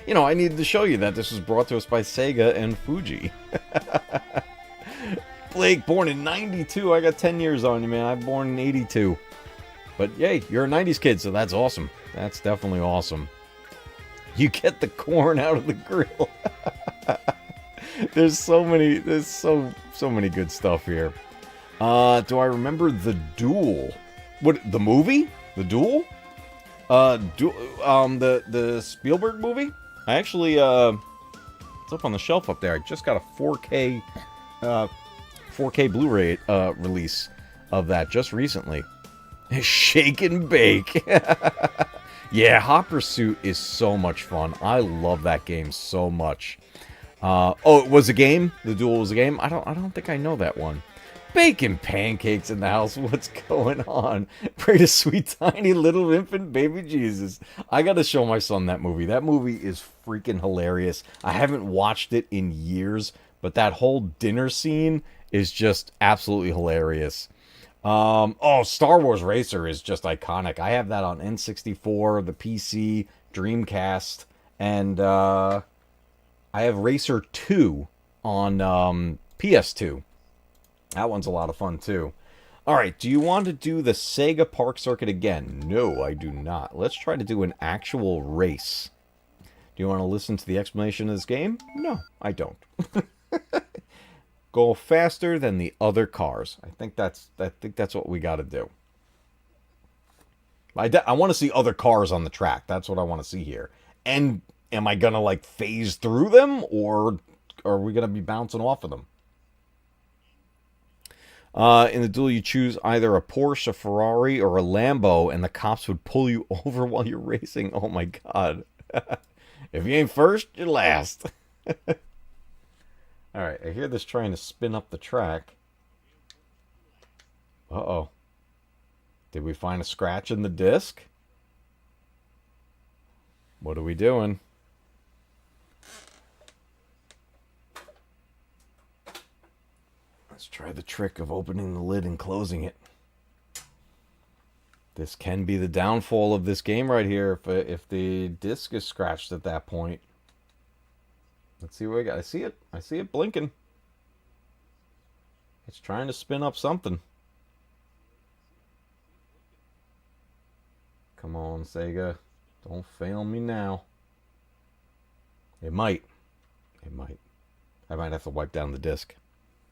You know, I needed to show you that this was brought to us by Sega and Fuji. Blake, born in 92, I got 10 years on you, man. I'm born in 82. But yay, you're a 90s kid, so that's awesome. That's definitely awesome. You get the corn out of the grill. There's so many good stuff here. Do I remember The Duel? What, the movie? The Duel? The Spielberg movie? I actually, it's up on the shelf up there. I just got a 4K Blu-ray release of that just recently. Shake and bake. Yeah, Hot Pursuit is so much fun. I love that game so much. Oh, it was a game? The Duel was a game? I don't think I know that one. Baking pancakes in the house. What's going on? Pray to sweet tiny little infant baby Jesus. I gotta show my son that movie. That movie is freaking hilarious. I haven't watched it in years, but that whole dinner scene is just absolutely hilarious. Oh, Star Wars Racer is just iconic. I have that on N64, the PC, Dreamcast, and I have Racer 2 on PS2. That one's a lot of fun, too. Alright, do you want to do the Sega Park Circuit again? No, I do not. Let's try to do an actual race. Do you want to listen to the explanation of this game? No, I don't. Go faster than the other cars. I think that's what we got to do. I want to see other cars on the track. That's what I want to see here. And am I gonna like phase through them, or are we gonna be bouncing off of them? In the duel, you choose either a Porsche, a Ferrari, or a Lambo, and the cops would pull you over while you're racing. Oh my god! If you ain't first, you're last. Alright, I hear this trying to spin up the track. Uh-oh. Did we find a scratch in the disc? What are we doing? Let's try the trick of opening the lid and closing it. This can be the downfall of this game right here if the disc is scratched at that point. Let's see what we got. I see it. I see it blinking. It's trying to spin up something. Come on, Sega. Don't fail me now. It might. It might. I might have to wipe down the disc.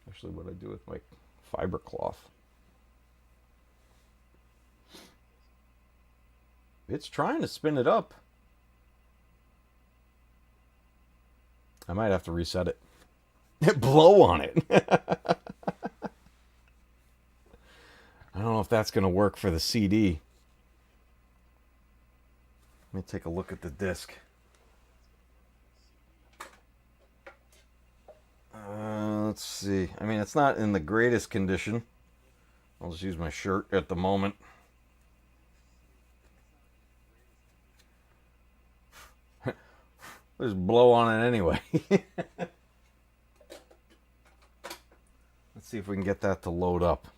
Actually, what I do with my fiber cloth. It's trying to spin it up. I might have to reset it. Blow on it. I don't know if that's going to work for the CD. Let me take a look at the disc. Let's see. I mean, it's not in the greatest condition. I'll just use my shirt at the moment. Just blow on it anyway. Let's see if we can get that to load up.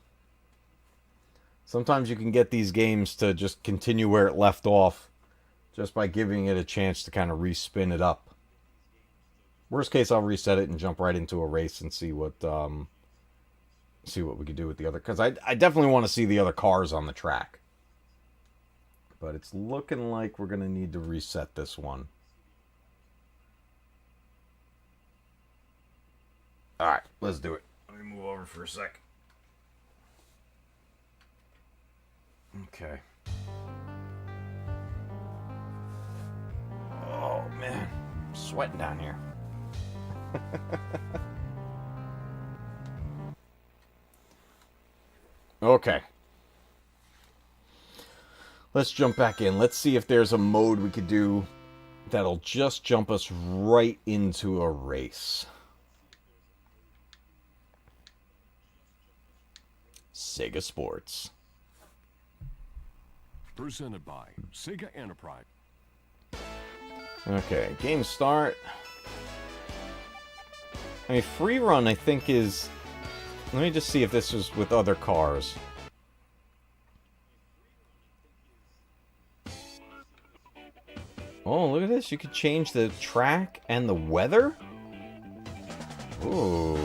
Sometimes you can get these games to just continue where it left off just by giving it a chance to kind of respin it up. Worst case, I'll reset it and jump right into a race and see what we can do with the other. Because I definitely want to see the other cars on the track. But it's looking like we're going to need to reset this one. Alright, let's do it. Let me move over for a sec. Okay. Oh, man. I'm sweating down here. Okay. Let's jump back in. Let's see if there's a mode we could do that'll just jump us right into a race. Sega Sports. Presented by Sega Enterprise. Okay, game start. I mean, free run, I think, is... Let me just see if this is with other cars. Oh, look at this. You could change the track and the weather? Ooh.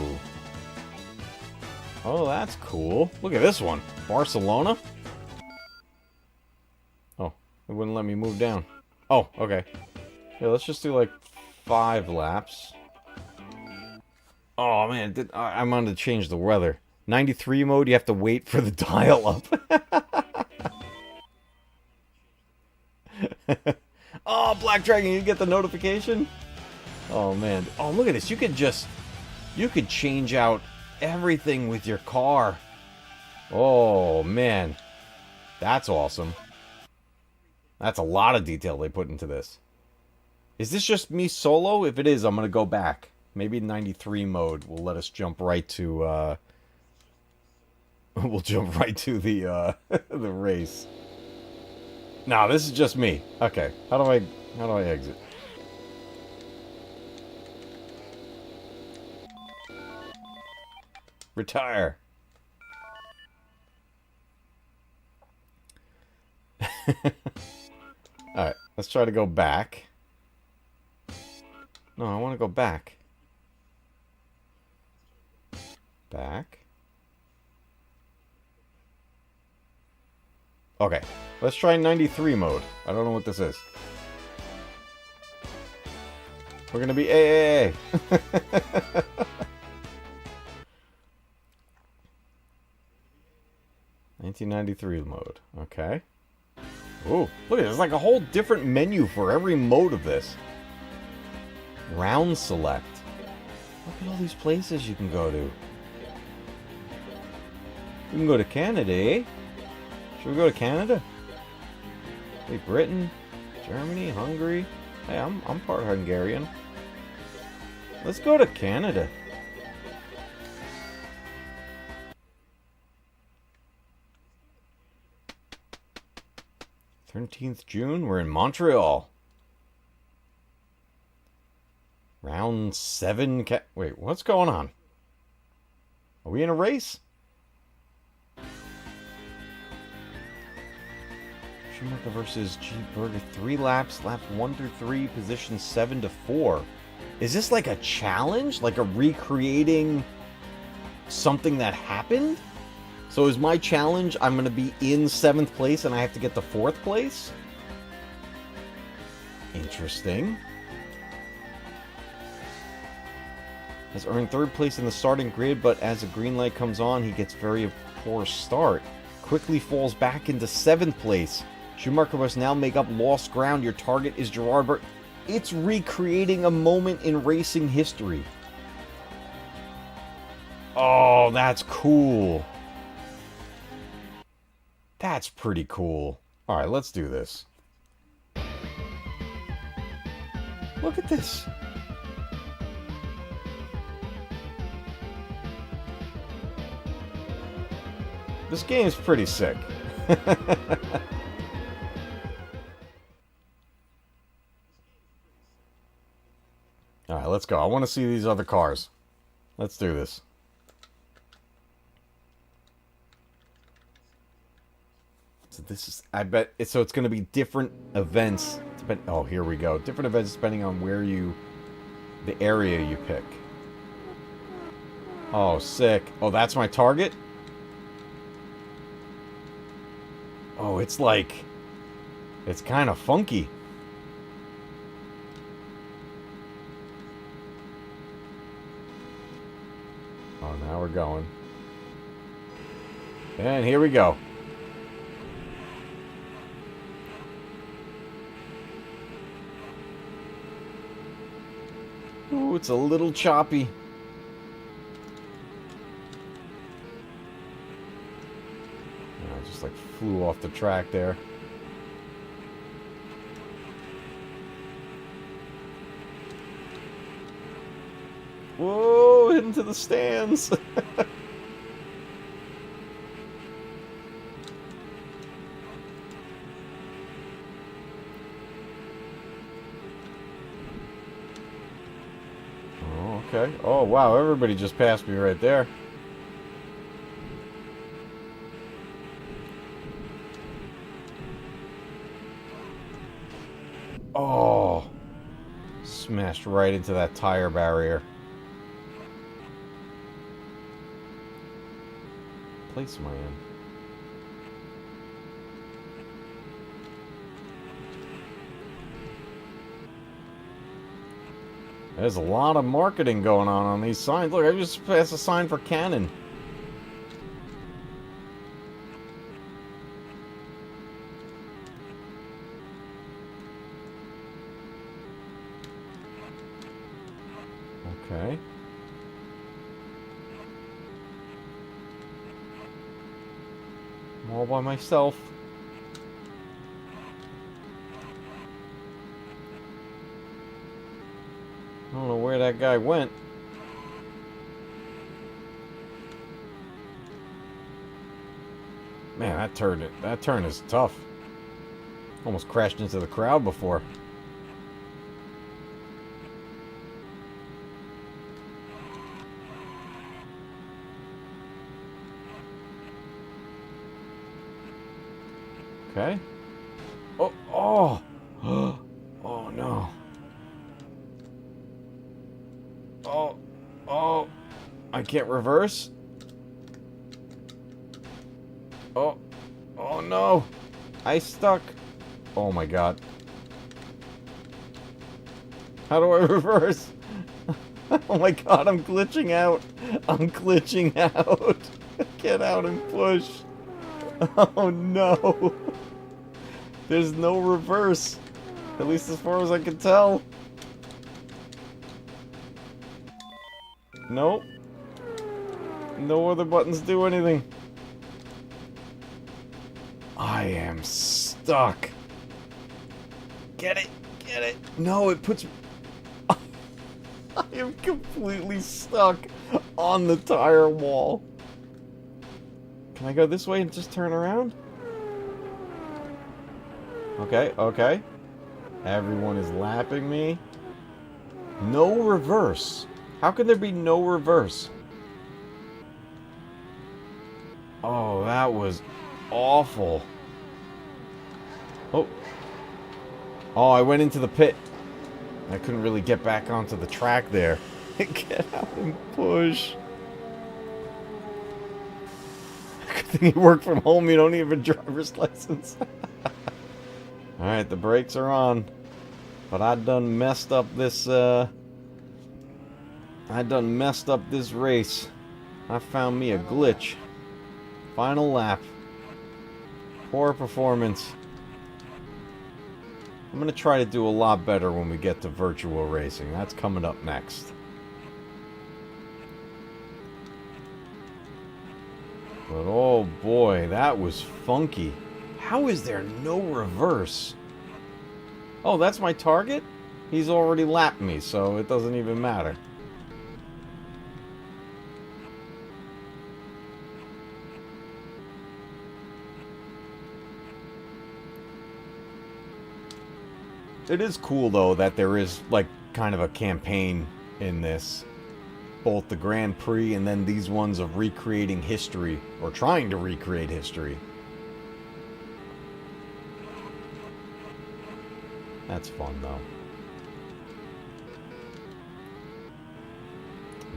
Oh, that's cool. Look at this one. Barcelona? Oh, it wouldn't let me move down. Oh, okay. Yeah, let's just do like 5 laps. Oh, man. I'm on to change the weather. 93 mode, you have to wait for the dial up. Oh, Black Dragon, you get the notification? Oh, man. Oh, look at this. You could change out everything with your car. Oh, man. That's awesome. That's a lot of detail they put into this. Is this just me solo? If it is, I'm going to go back. Maybe 93 mode will let us jump right to, we'll jump right to the, the race. No, this is just me. Okay, how do I exit? Retire. Alright, let's try to go back. No, I want to go back. Back. Okay, let's try 93 mode. I don't know what this is. We're gonna be AAA. 1993 mode. Okay. Ooh, look at this. It's like a whole different menu for every mode of this. Round select. Look at all these places you can go to. We can go to Canada, eh? Should we go to Canada? Great Britain, Germany, Hungary. Hey, I'm part Hungarian. Let's go to Canada. June 13th, we're in Montreal. Round 7. Wait, what's going on? Are we in a race? Schumacher versus G. Berger. 3 laps. Laps 1 through 3. Position 7 to 4. Is this like a challenge? Like a recreating something that happened? So is my challenge, I'm going to be in 7th place and I have to get to 4th place? Interesting. Has earned 3rd place in the starting grid, but as a green light comes on, he gets very poor start. Quickly falls back into 7th place. Schumacher must now make up lost ground. Your target is Gerard Berger. It's recreating a moment in racing history. Oh, that's cool. That's pretty cool. Alright, let's do this. Look at this. This game's pretty sick. Alright, let's go. I want to see these other cars. Let's do this. So this is, I bet, so it's going to be different events. Oh, here we go. Different events depending on where you, the area you pick. Oh, sick. Oh, that's my target? Oh, it's like, it's kind of funky. Oh, now we're going. And here we go. Ooh, it's a little choppy. I just like flew off the track there. Whoa, into the stands. Oh, okay. Oh, wow, everybody just passed me right there. Oh, smashed right into that tire barrier. Place am I in? There's a lot of marketing going on these signs. Look, I just passed a sign for Canon. Okay. I'm all by myself. I don't know where that guy went. Man, that turn is tough. Almost crashed into the crowd before. Okay. Oh, oh. Oh no. Oh, I can't reverse. Oh no, I stuck. Oh my god. How do I reverse? Oh my god, I'm glitching out. I'm glitching out. Get out and push. Oh no. There's no reverse. At least as far as I can tell. Nope. No other buttons do anything. I am stuck. Get it. Get it. No, it puts me... I am completely stuck on the tire wall. Can I go this way and just turn around? Okay, okay. Everyone is lapping me. No reverse. How can there be no reverse? Oh, that was awful. Oh. Oh, I went into the pit. I couldn't really get back onto the track there. Get out and push. Good thing you work from home, you don't need a driver's license. Alright, the brakes are on. But I done messed up this, race. I found me a glitch. Final lap. Poor performance. I'm gonna try to do a lot better when we get to virtual racing. That's coming up next. But oh boy, that was funky. How is there no reverse? Oh, that's my target? He's already lapped me, so it doesn't even matter. It is cool, though, that there is, like, kind of a campaign in this. Both the Grand Prix and then these ones of recreating history, or trying to recreate history. That's fun, though.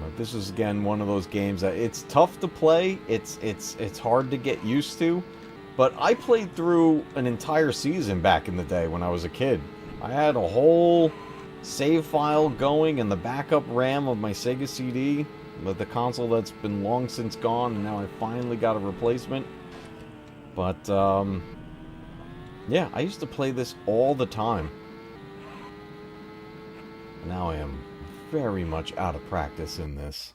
But this is, again, one of those games that it's tough to play. It's hard to get used to. But I played through an entire season back in the day when I was a kid. I had a whole save file going and the backup RAM of my Sega CD, but the console that's been long since gone, and now I finally got a replacement. But, yeah, I used to play this all the time. Now I am very much out of practice in this.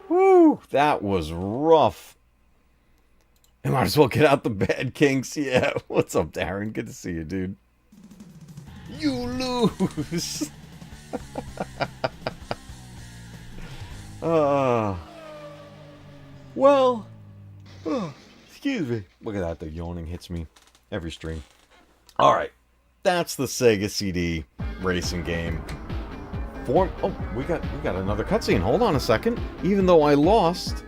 Woo! That was rough. I might as well get out the bad kinks. Yeah. What's up, Darren? Good to see you, dude. You lose. Well. Excuse me. Look at that. The yawning hits me every stream. All right. That's the Sega CD racing game. Oh, we got another cutscene. Hold on a second. Even though I lost,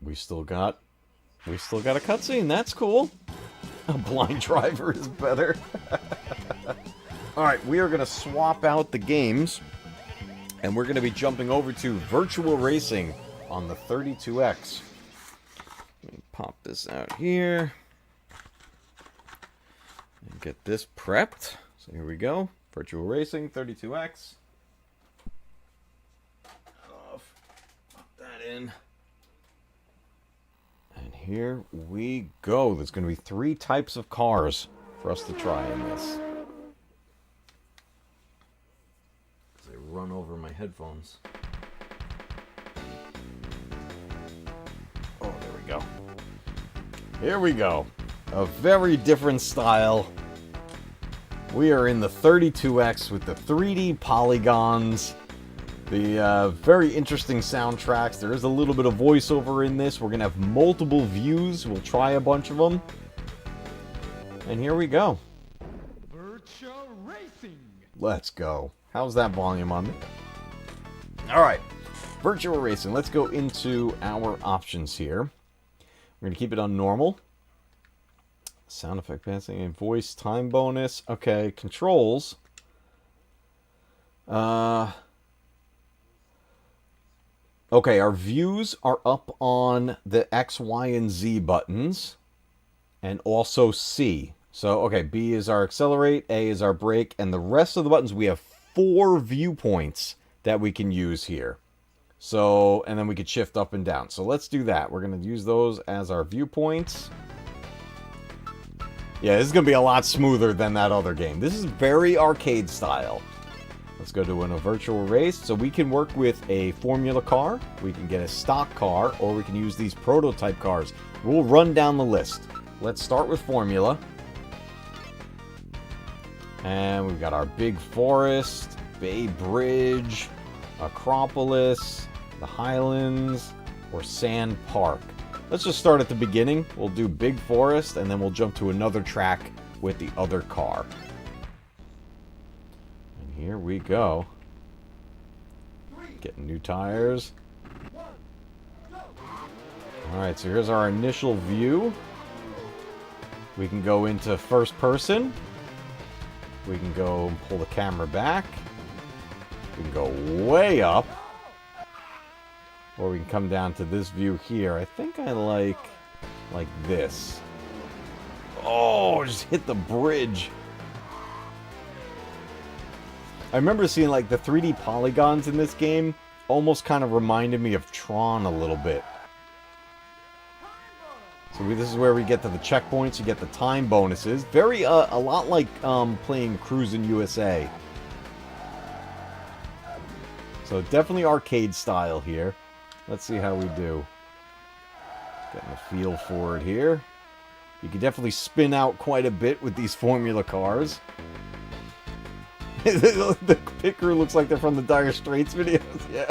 we still got a cutscene. That's cool. A blind driver is better. All right, we are going to swap out the games, and we're going to be jumping over to Virtual Racing on the 32X. Let me pop this out here and get this prepped. So here we go. Virtual Racing, 32X. Pop that in. And here we go. There's going to be 3 types of cars for us to try in this. As I run over my headphones. Oh, there we go. Here we go. A very different style. We are in the 32X with the 3D polygons. The very interesting soundtracks. There is a little bit of voiceover in this. We're going to have multiple views. We'll try a bunch of them. And here we go. Virtual Racing. Let's go. How's that volume on me? All right. Virtual Racing. Let's go into our options here. We're going to keep it on normal. Sound effect passing, a voice time bonus. Okay, controls. Okay, our views are up on the X, Y, and Z buttons. And also C. So, okay, B is our accelerate, A is our brake, and the rest of the buttons, we have 4 viewpoints that we can use here. So, and then we could shift up and down. So let's do that. We're going to use those as our viewpoints. Yeah, this is going to be a lot smoother than that other game. This is very arcade style. Let's go to a virtual race. So we can work with a formula car, we can get a stock car, or we can use these prototype cars. We'll run down the list. Let's start with formula. And we've got our Big Forest, Bay Bridge, Acropolis, the Highlands, or Sand Park. Let's just start at the beginning. We'll do Big Forest, and then we'll jump to another track with the other car. And here we go. Getting new tires. Alright, so here's our initial view. We can go into first person. We can go and pull the camera back. We can go way up. Or we can come down to this view here. I think I like this. Oh, just hit the bridge. I remember seeing like the 3D polygons in this game almost kind of reminded me of Tron a little bit. So this is where we get to the checkpoints. You get the time bonuses. Very, a lot like playing Cruisin' USA. So definitely arcade style here. Let's see how we do. Getting a feel for it here. You can definitely spin out quite a bit with these formula cars. The picker looks like they're from the Dire Straits videos. Yeah.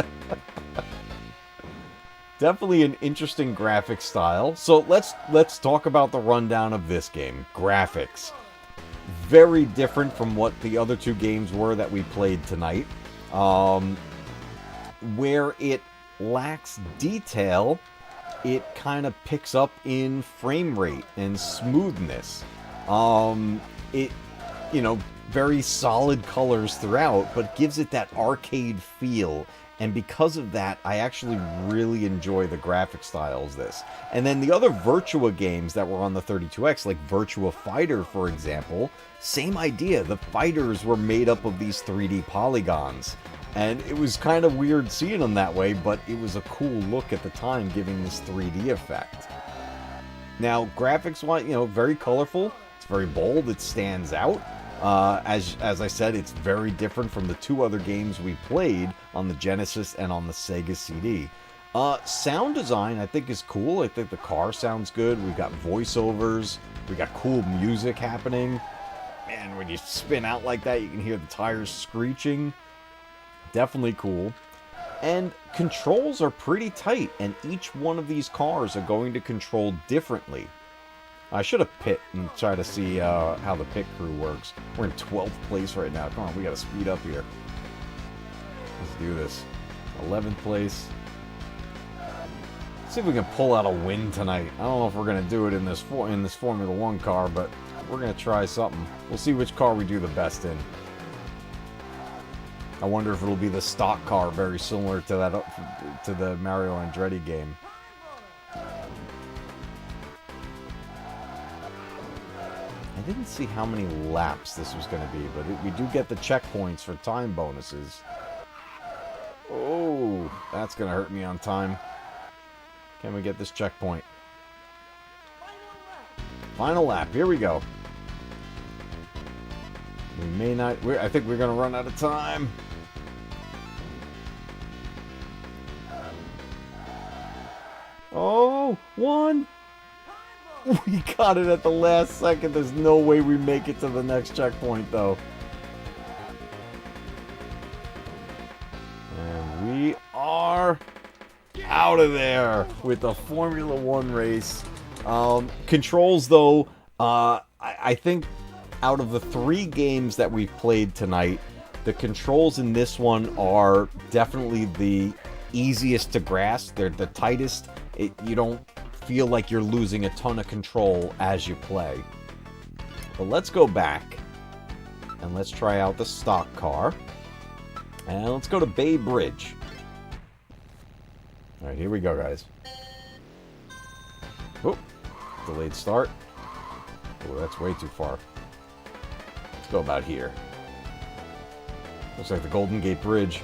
Definitely an interesting graphic style. So let's talk about the rundown of this game. Graphics. Very different from what the other 2 games were that we played tonight. Where it lacks detail, it kind of picks up in frame rate and smoothness. It, you know, very solid colors throughout, but gives it that arcade feel. And because of that, I actually really enjoy the graphic styles this. And then the other Virtua games that were on the 32X, like Virtua Fighter, for example, same idea. The fighters were made up of these 3D polygons. And it was kind of weird seeing them that way, but it was a cool look at the time, giving this 3D effect. Now, graphics-wise, you know, very colorful. It's very bold. It stands out. As I said, it's very different from the two other games we played on the Genesis and on the Sega CD. Sound design, I think, is cool. I think the car sounds good. We've got voiceovers. We got cool music happening. Man, when you spin out like that, you can hear the tires screeching. Definitely cool. And controls are pretty tight, and each one of these cars are going to control differently. I should have pit and try to see how the pit crew works. We're in 12th place right now. Come on, we got to speed up here. Let's do this. 11th place. Let's see if we can pull out a win tonight. I don't know if we're going to do it in this Formula 1 car, but we're going to try something. We'll see which car we do the best in. I wonder if it'll be the stock car, very similar to that to the Mario Andretti game. I didn't see how many laps this was going to be, but we do get the checkpoints for time bonuses. Oh, that's going to hurt me on time. Can we get this checkpoint? Final lap. Here we go. We may not... I think we're going to run out of time. Oh, one. We got it at the last second. There's no way we make it to the next checkpoint, though. And we are out of there with the Formula 1 race. Controls, though, I think out of the 3 games that we've played tonight, the controls in this one are definitely the easiest to grasp. They're the tightest. You don't feel like you're losing a ton of control as you play. But let's go back and let's try out the stock car. And let's go to Bay Bridge. Alright, here we go, guys. Oh, delayed start. Oh, that's way too far. Let's go about here. Looks like the Golden Gate Bridge.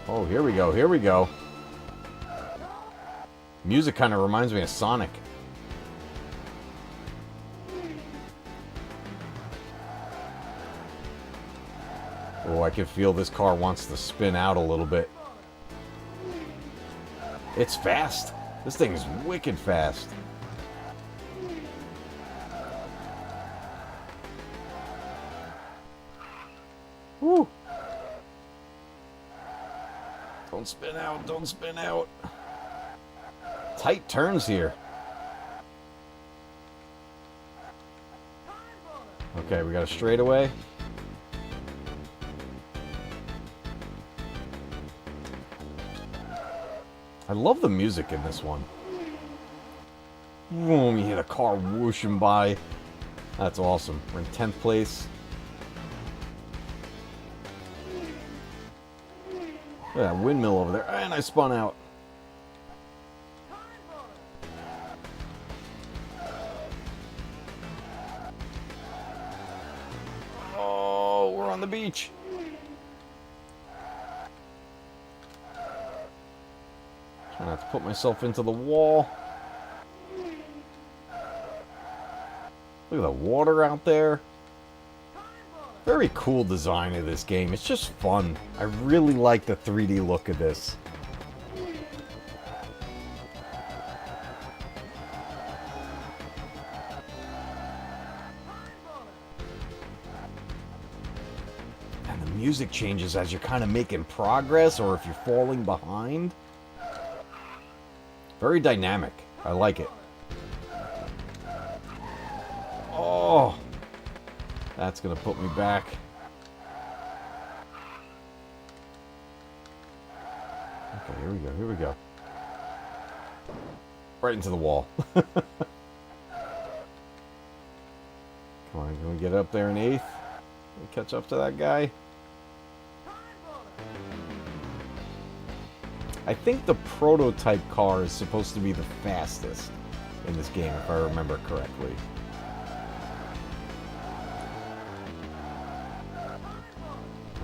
Oh, here we go, here we go. Music kind of reminds me of Sonic. Oh, I can feel this car wants to spin out a little bit. It's fast. This thing is wicked fast. Woo! Don't spin out, don't spin out. Tight turns here. Okay, we got a straightaway. I love the music in this one. Boom, you hit a car whooshing by. That's awesome. We're in 10th place. Look at that windmill over there. And I spun out. Oh, we're on the beach. Trying not to put myself into the wall. Look at the water out there. Very cool design of this game. It's just fun. I really like the 3D look of this. And the music changes as you're kind of making progress or if you're falling behind. Very dynamic. I like it. Oh! That's going to put me back. Okay, here we go, here we go. Right into the wall. Come on, can we get up there in 8th? Can we catch up to that guy? I think the prototype car is supposed to be the fastest in this game, if I remember correctly.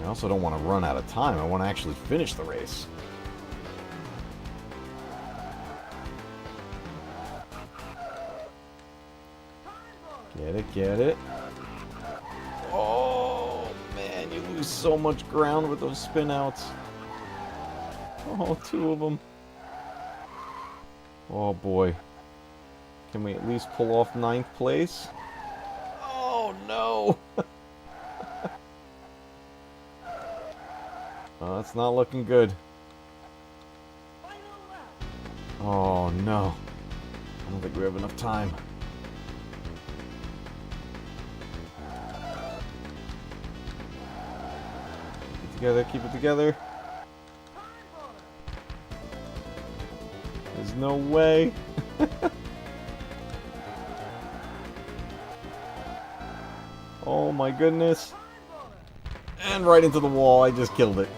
I also don't want to run out of time. I want to actually finish the race. Get it, get it. Oh, man, you lose so much ground with those spin outs. Oh, two of them. Oh, boy. Can we at least pull off 9th place? Oh, no. Oh, that's not looking good. Oh, no. I don't think we have enough time. Keep it together, keep it together. There's no way. Oh my goodness. And right into the wall, I just killed it.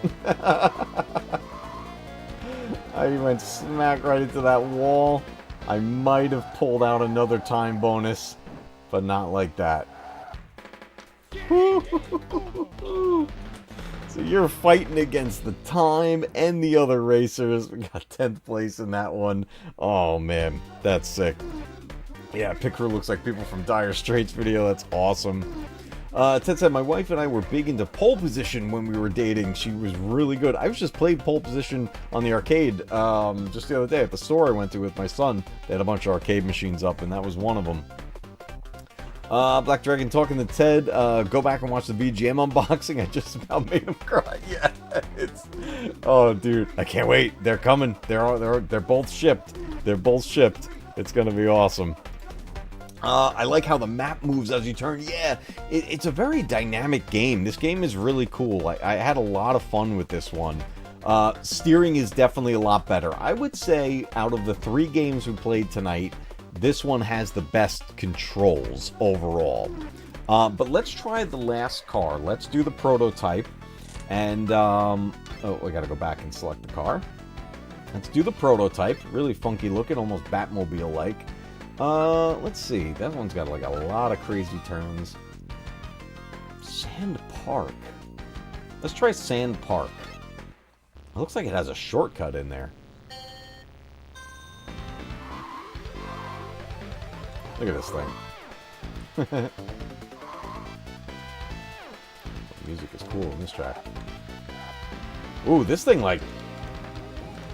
I went smack right into that wall. I might have pulled out another time bonus, but not like that. So you're fighting against the time and the other racers. We got 10th place in that one. Oh man, that's sick. Yeah, pit crew looks like people from Dire Straits video. That's awesome. Ted said, my wife and I were big into pole position when we were dating. She was really good. I was just playing pole position on the arcade just the other day at the store I went to with my son. They had a bunch of arcade machines up, and that was one of them. Black Dragon talking to Ted. Go back and watch the VGM unboxing. I just about made him cry. Yeah, it's... Oh, dude. I can't wait. They're coming. They're both shipped. They're both shipped. It's going to be awesome. I like how the map moves as you turn. Yeah, it's a very dynamic game. This game is really cool. I had a lot of fun with this one. Steering is definitely a lot better. I would say out of the 3 games we played tonight, this one has the best controls overall. But let's try the last car. Let's do the prototype. And, oh, I gotta go back and select the car. Let's do the prototype. Really funky looking, almost Batmobile-like. Let's see. That one's got like a lot of crazy turns. Sand Park. Let's try Sand Park. It looks like it has a shortcut in there. Look at this thing. The music is cool in this track. Ooh, this thing like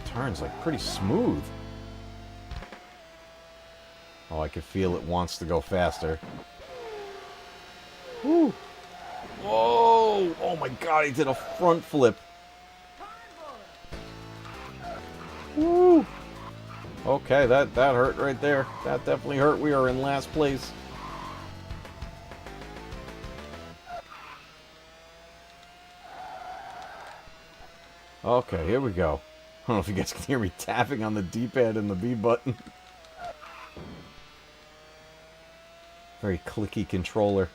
turns like pretty smooth. Oh, I can feel it wants to go faster. Woo! Whoa! Oh my god, he did a front flip. Woo! Okay, that hurt right there. That definitely hurt. We are in last place. Okay, here we go. I don't know if you guys can hear me tapping on the D-pad and the B button. Very clicky controller.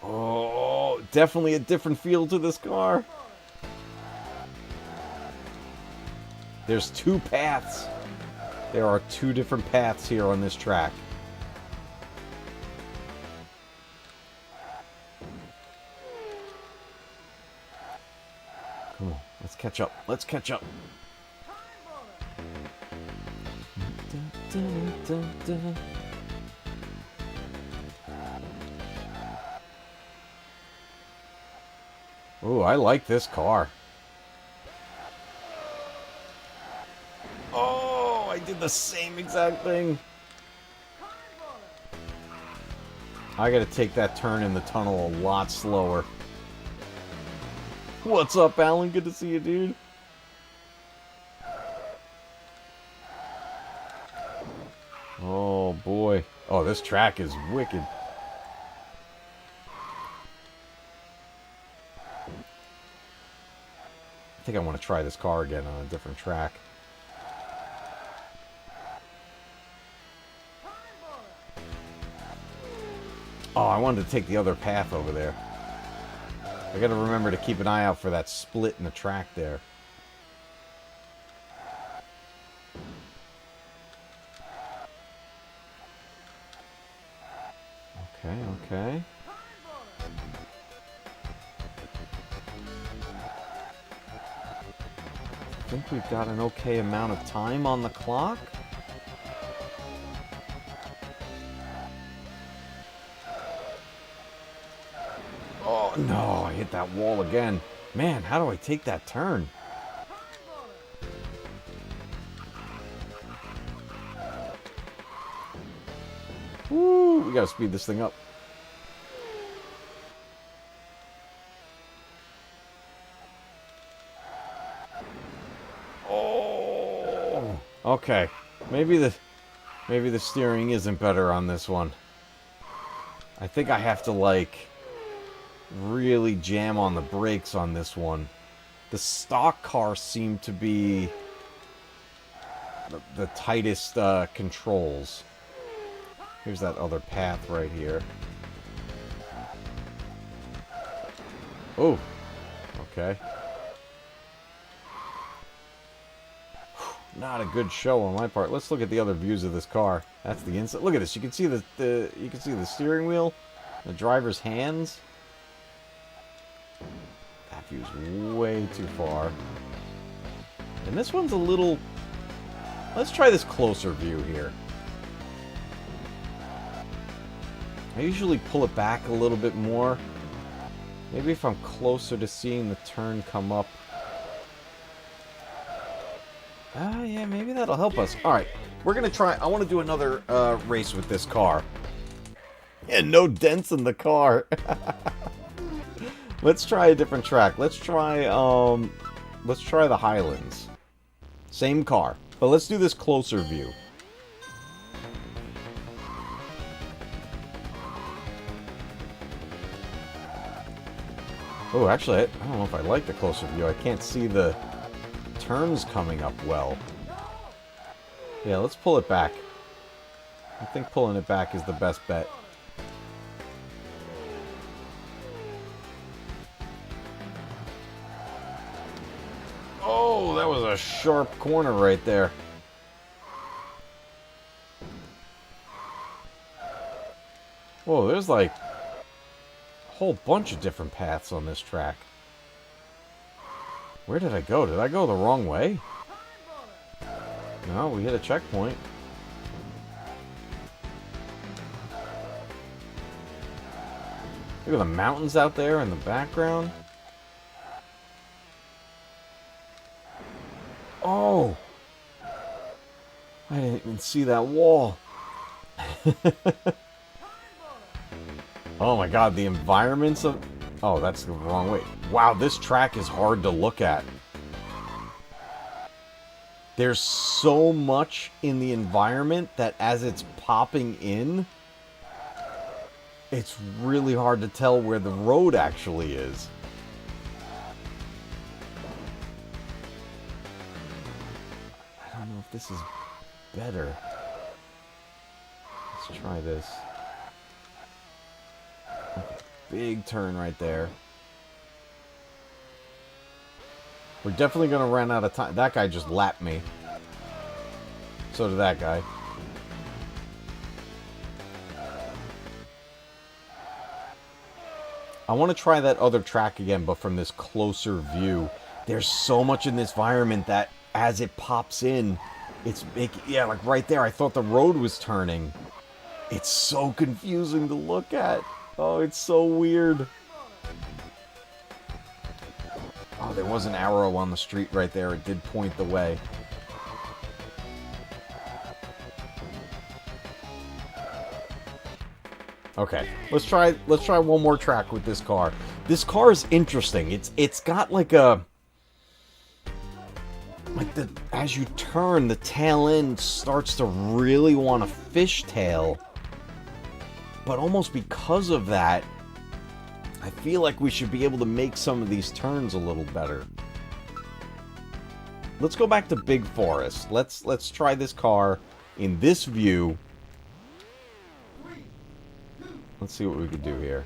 Oh, definitely a different feel to this car. There's 2 paths. There are 2 different paths here on this track. Come on, let's catch up. Let's catch up. Ooh, I like this car. Oh, I did the same exact thing. I gotta take that turn in the tunnel a lot slower. What's up, Alan? Good to see you, dude. Oh, boy. Oh, this track is wicked. I think I want to try this car again on a different track. Oh, I wanted to take the other path over there. I gotta remember to keep an eye out for that split in the track there. Okay, okay. I think we've got an okay amount of time on the clock. hit that wall again. Man, how do I take that turn? Woo! We gotta speed this thing up. Oh! Okay. Maybe the steering isn't better on this one. I think I have to, like, really jam on the brakes on this one. The stock car seemed to be the tightest controls. Here's that other path right here. Oh, okay. Not a good show on my part. Let's look at the other views of this car. That's the inside. Look at this. You can see the steering wheel, the driver's hands. That view's way too far. And this one's a little. Let's try this closer view here. I usually pull it back a little bit more. Maybe if I'm closer to seeing the turn come up. Yeah, maybe that'll help us. Alright, we're going to try. I want to do another race with this car. And no dents in the car. Let's try a different track. Let's try the Highlands. Same car, but let's do this closer view. Oh, actually, I don't know if I like the closer view. I can't see the turns coming up well. Yeah, let's pull it back. I think pulling it back is the best bet. Oh, that was a sharp corner right there. Whoa, there's like a whole bunch of different paths on this track. Where did I go? Did I go the wrong way? No, we hit a checkpoint. Look at the mountains out there in the background. Oh! I didn't even see that wall. Oh my god, the environments of... Oh, that's the wrong way. Wow, this track is hard to look at. There's so much in the environment that as it's popping in, it's really hard to tell where the road actually is. I don't know if this is better. Let's try this. Big turn right there. We're definitely going to run out of time. That guy just lapped me. So did that guy. I want to try that other track again, but from this closer view. There's so much in this environment that as it pops in, it's making... Yeah, like right there, I thought the road was turning. It's so confusing to look at. Oh, it's so weird. Oh, there was an arrow on the street right there. It did point the way. Okay, let's try one more track with this car. This car is interesting. It's got like a as you turn, the tail end starts to really want to fishtail. But almost because of that, I feel like we should be able to make some of these turns a little better. Let's go back to Big Forest. Let's try this car in this view. Let's see what we can do here.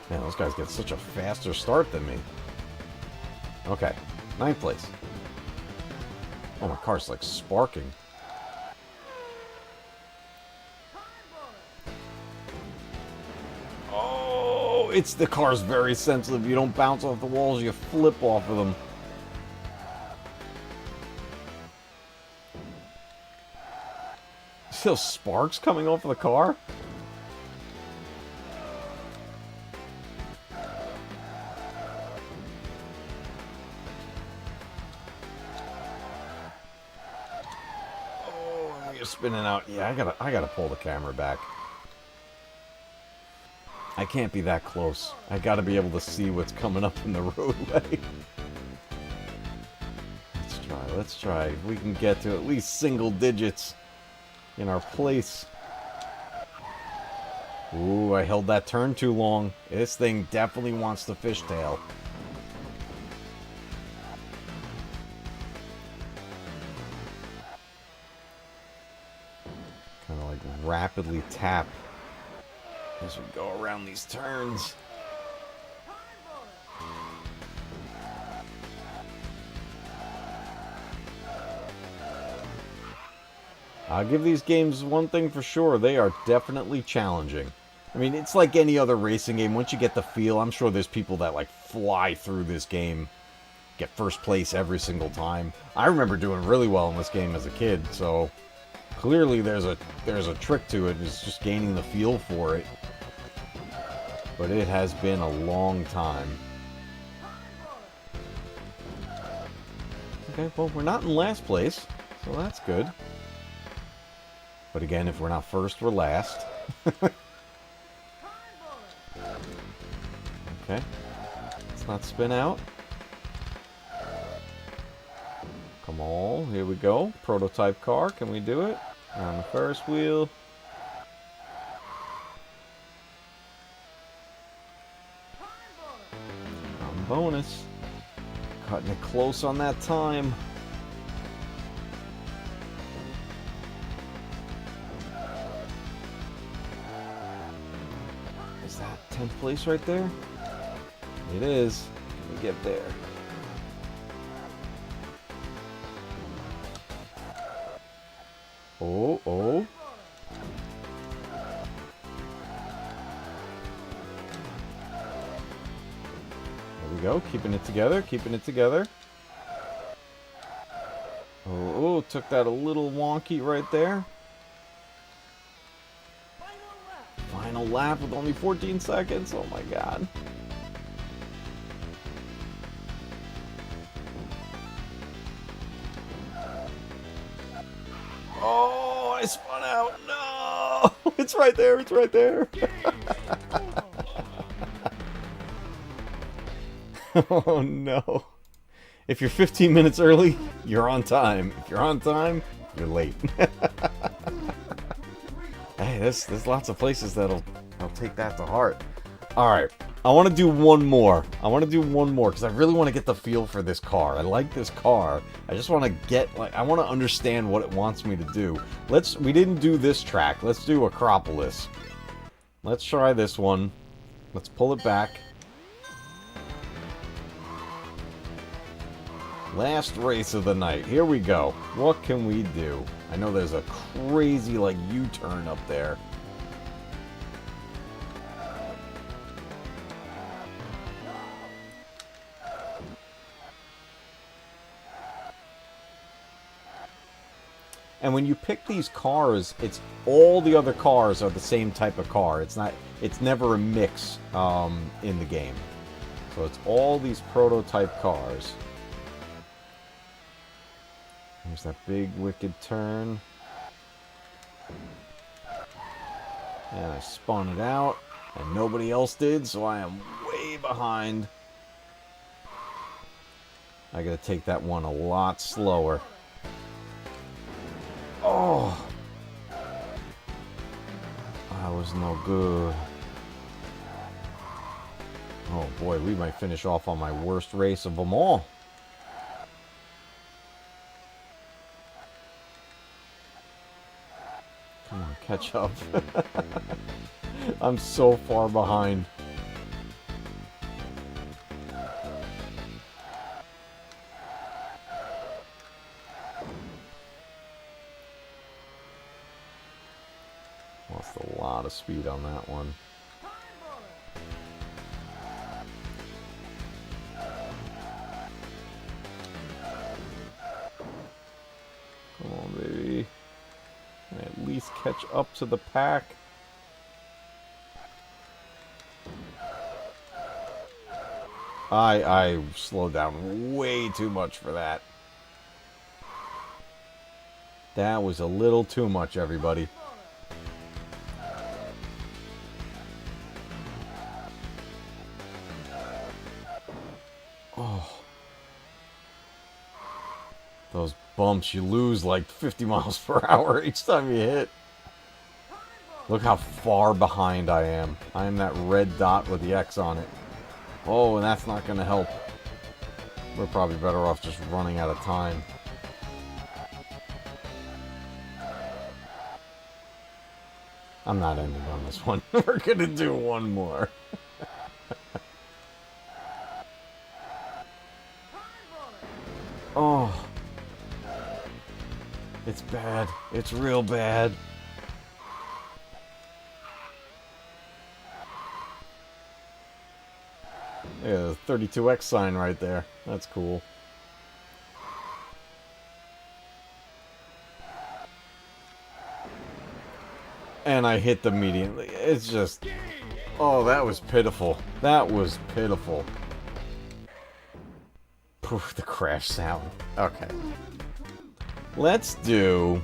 Man, those guys get such a faster start than me. Okay, 9th place. Oh, my car's like sparking. Oh, the car's very sensitive. You don't bounce off the walls, you flip off of them. See those sparks coming off of the car? Oh, and we're spinning out. Yeah, I gotta pull the camera back. I can't be that close. I gotta be able to see what's coming up in the roadway. Let's try. If we can get to at least single digits in our place. Ooh, I held that turn too long. This thing definitely wants to fishtail. Kind of like rapidly tap as we go around these turns. I'll give these games one thing for sure. They are definitely challenging. I mean, it's like any other racing game. Once you get the feel, I'm sure there's people that like fly through this game, get first place every single time. I remember doing really well in this game as a kid, so clearly there's a trick to it. It's just gaining the feel for it. But it has been a long time. Okay, well, we're not in last place, so that's good. But again, if we're not first, we're last. Okay. Let's not spin out. Come on, here we go. Prototype car, can we do it? On the Ferris wheel. On bonus. Cutting it close on that time. Is that 10th place right there? It is. Can we get there? Oh, oh. There we go. Keeping it together. Keeping it together. Oh, took that a little wonky right there. Final lap with only 14 seconds. Oh my god. Oh, I spun out. No! It's right there. It's right there. Oh no. If you're 15 minutes early, you're on time. If you're on time, you're late. Hey, there's lots of places that'll take that to heart. Alright, I want to do one more. Because I really want to get the feel for this car. I like this car. I just want to I want to understand what it wants me to do. We didn't do this track. Let's do Acropolis. Let's try this one. Let's pull it back. Last race of the night. Here we go. What can we do? I know there's a crazy, like, U-turn up there. And when you pick these cars, it's all the other cars are the same type of car. It's never a mix in the game. So it's all these prototype cars. There's that big wicked turn. And I spun it out, and nobody else did, so I am way behind. I gotta take that one a lot slower. Oh! That was no good. Oh boy, we might finish off on my worst race of them all. Come on, catch up. I'm so far behind. Lost a lot of speed on that one. Come on, baby. At least catch up to the pack. I slowed down way too much for that. That was a little too much, everybody. Oh. Those bumps, you lose like 50 miles per hour each time you hit. Look how far behind I am. I am that red dot with the X on it. Oh, and that's not going to help. We're probably better off just running out of time. I'm not ending on this one. We're going to do one more. Oh. It's bad. It's real bad. Yeah, the 32X sign right there. That's cool. And I hit the median. It's just... Oh, that was pitiful. That was pitiful. Poof, the crash sound. Okay. Let's do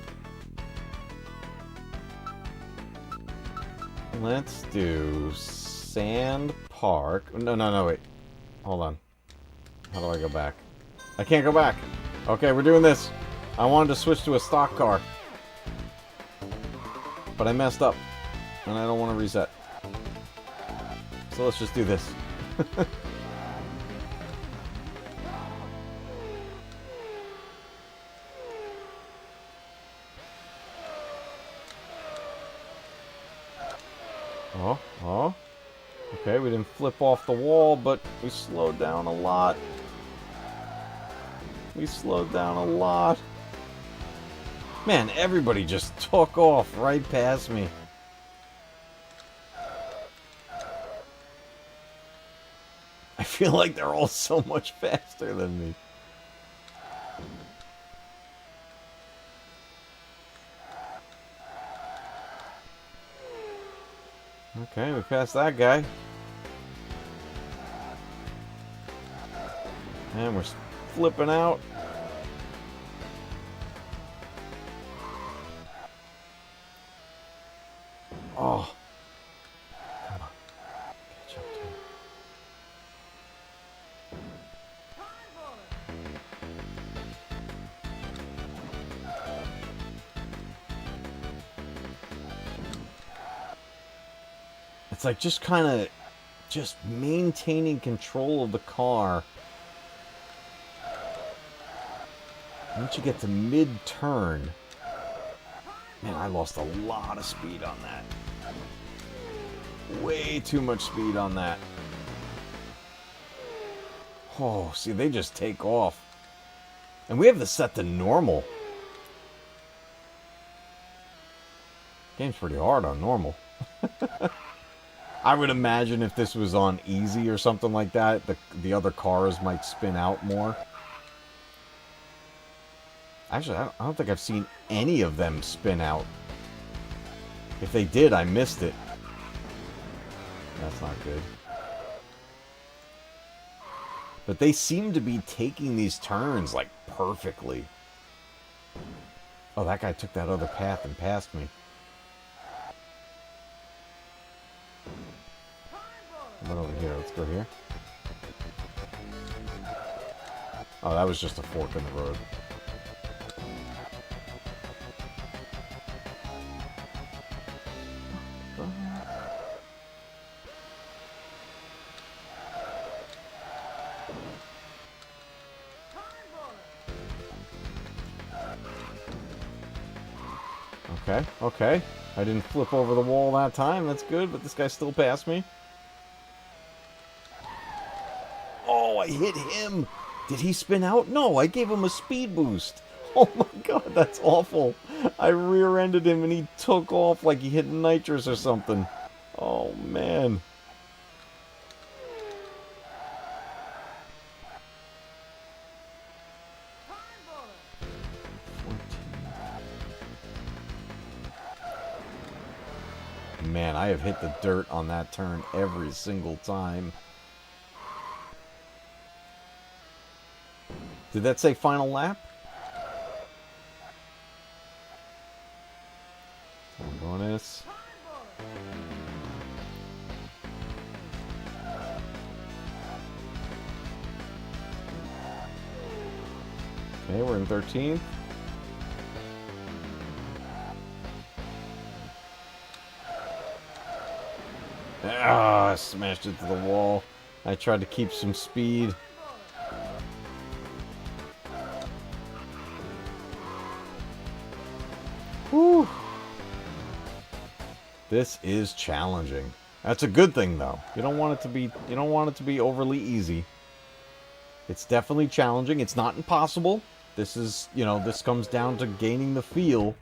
Sand Park. No, wait. Hold on. How do I go back? I can't go back. Okay, we're doing this. I wanted to switch to a stock car. But I messed up. And I don't want to reset. So let's just do this. Oh. Okay, we didn't flip off the wall, but we slowed down a lot. We slowed down a lot. Man, everybody just took off right past me. I feel like they're all so much faster than me. Okay, we passed that guy. And we're flipping out. Oh. Come on. Catch up to him. It's like just kind of maintaining control of the car. Once you get to mid-turn, man, I lost a lot of speed on that. Way too much speed on that. Oh, see, they just take off. And we have this set to normal. Game's pretty hard on normal. I would imagine if this was on easy or something like that, the other cars might spin out more. Actually, I don't think I've seen any of them spin out. If they did, I missed it. That's not good. But they seem to be taking these turns, like, perfectly. Oh, that guy took that other path and passed me. What over here? Let's go here. Oh, that was just a fork in the road. Okay. I didn't flip over the wall that time. That's good, but this guy still passed me. Oh, I hit him. Did he spin out? No, I gave him a speed boost. Oh my god, that's awful. I rear-ended him and he took off like he hit nitrous or something. Oh, man. man, I have hit the dirt on that turn every single time. Did that say final lap? Bonus. Okay, we're in 13th. Ah, I smashed it to the wall. I tried to keep some speed. Whew. This is challenging. That's a good thing, though. You don't want it to be overly easy. It's definitely challenging. It's not impossible. This is, this comes down to gaining the feel.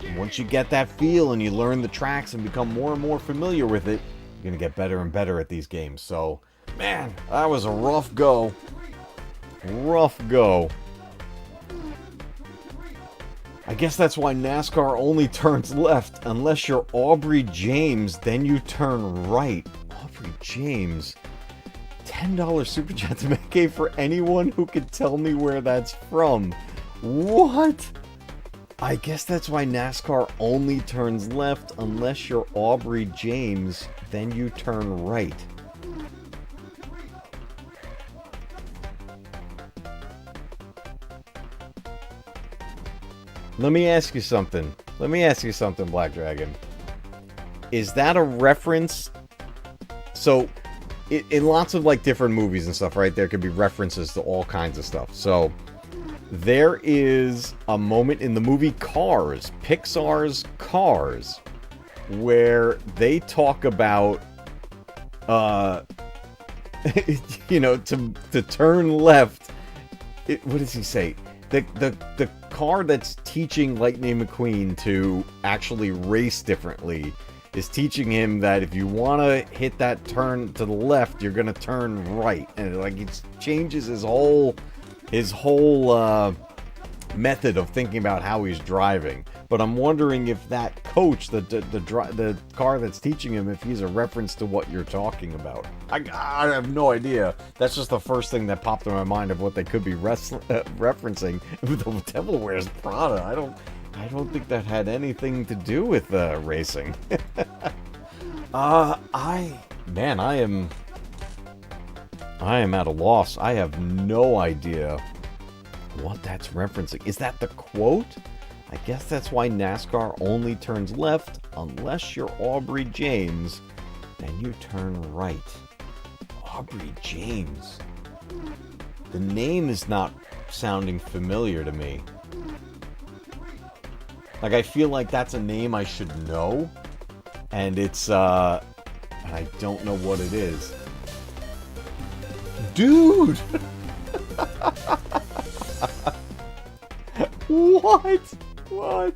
And once you get that feel and you learn the tracks and become more and more familiar with it, you're going to get better and better at these games. So, man, that was a rough go. Rough go. I guess that's why NASCAR only turns left. Unless you're Aubrey James, then you turn right. Aubrey James. $10 super chat to Matcave for anyone who could tell me where that's from. What? I guess that's why NASCAR only turns left. Unless you're Aubrey James, then you turn right. Let me ask you something. Black Dragon. Is that a reference? So, in lots of like different movies and stuff, right? There could be references to all kinds of stuff. So, there is a moment in the movie Cars, Pixar's Cars, where they talk about, to turn left. What does he say? The car that's teaching Lightning McQueen to actually race differently is teaching him that if you want to hit that turn to the left, you're gonna turn right, and like it changes his whole method of thinking about how he's driving. But I'm wondering if that coach, the car that's teaching him, if he's a reference to what you're talking about. I have no idea. That's just the first thing that popped in my mind of what they could be referencing. The Devil Wears Prada. I don't think that had anything to do with racing. I am at a loss. I have no idea what that's referencing. Is that the quote? I guess that's why NASCAR only turns left unless you're Aubrey James, then you turn right. Aubrey James. The name is not sounding familiar to me. Like, I feel like that's a name I should know, and it's, I don't know what it is. Dude! What?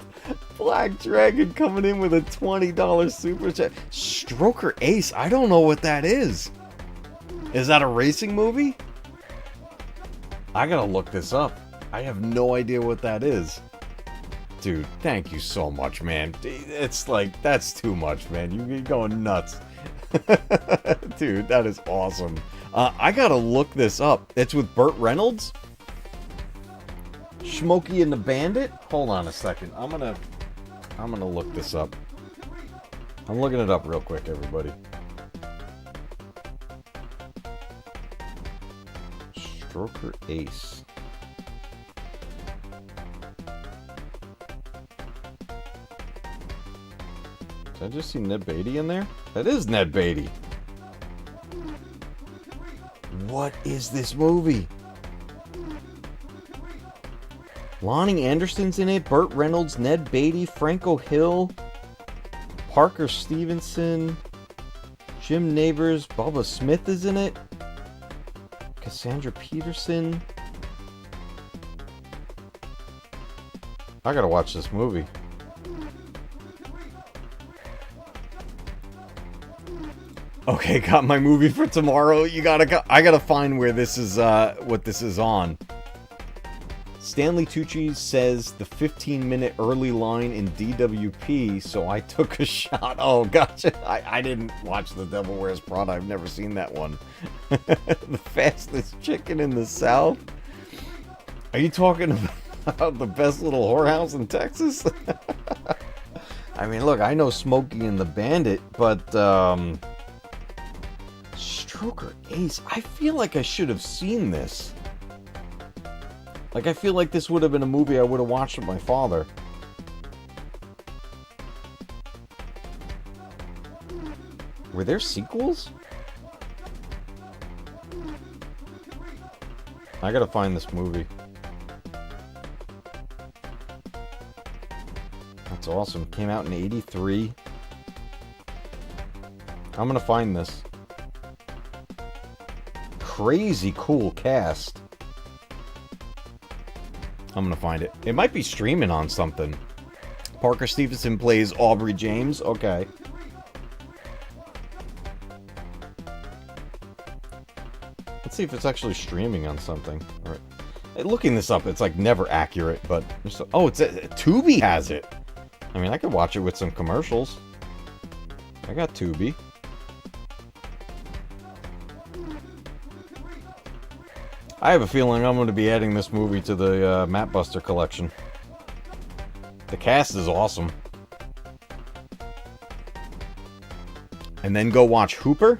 Black Dragon coming in with a $20 super chat. Stroker Ace. I don't know what that is. Is that a racing movie? I gotta look this up. I have no idea what that is. Dude, thank you so much, man. It's like, that's too much, man. You're going nuts. Dude, that is awesome. I gotta look this up. It's with Burt Reynolds? Smokey and the Bandit? Hold on a second. I'm gonna look this up. I'm looking it up real quick, everybody. Stroker Ace. Did I just see Ned Beatty in there? That is Ned Beatty. What is this movie? Lonnie Anderson's in it, Burt Reynolds, Ned Beatty, Franco Hill, Parker Stevenson, Jim Neighbors, Bubba Smith is in it, Cassandra Peterson. I gotta watch this movie. Okay, got my movie for tomorrow. I gotta find where this is, what this is on. Stanley Tucci says the 15-minute early line in DWP, so I took a shot. Oh, gotcha. I didn't watch The Devil Wears Prada. I've never seen that one. The fastest chicken in the South? Are you talking about the best little whorehouse in Texas? I mean, look, I know Smokey and the Bandit, but Stroker Ace, I feel like I should have seen this. Like, I feel like this would have been a movie I would have watched with my father. Were there sequels? I gotta find this movie. That's awesome. Came out in '83. I'm gonna find this. Crazy cool cast. I'm gonna find it. It might be streaming on something. Parker Stevenson plays Aubrey James. Okay. Let's see if it's actually streaming on something. All right. Looking this up, it's like never accurate, but oh, Tubi has it. I mean, I could watch it with some commercials. I got Tubi. I have a feeling I'm going to be adding this movie to the Map Buster collection. The cast is awesome. And then go watch Hooper.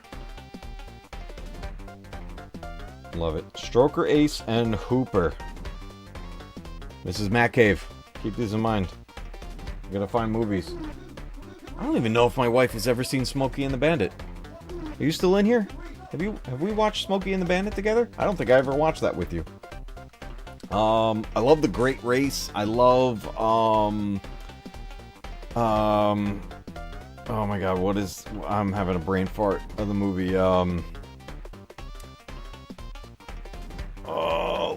Love it. Stroker Ace and Hooper. This is Matcave. Keep these in mind. You gotta find movies. I don't even know if my wife has ever seen Smokey and the Bandit. Are you still in here? Have we watched Smokey and the Bandit together? I don't think I ever watched that with you. I love The Great Race. I love oh my god, I'm having a brain fart of the movie.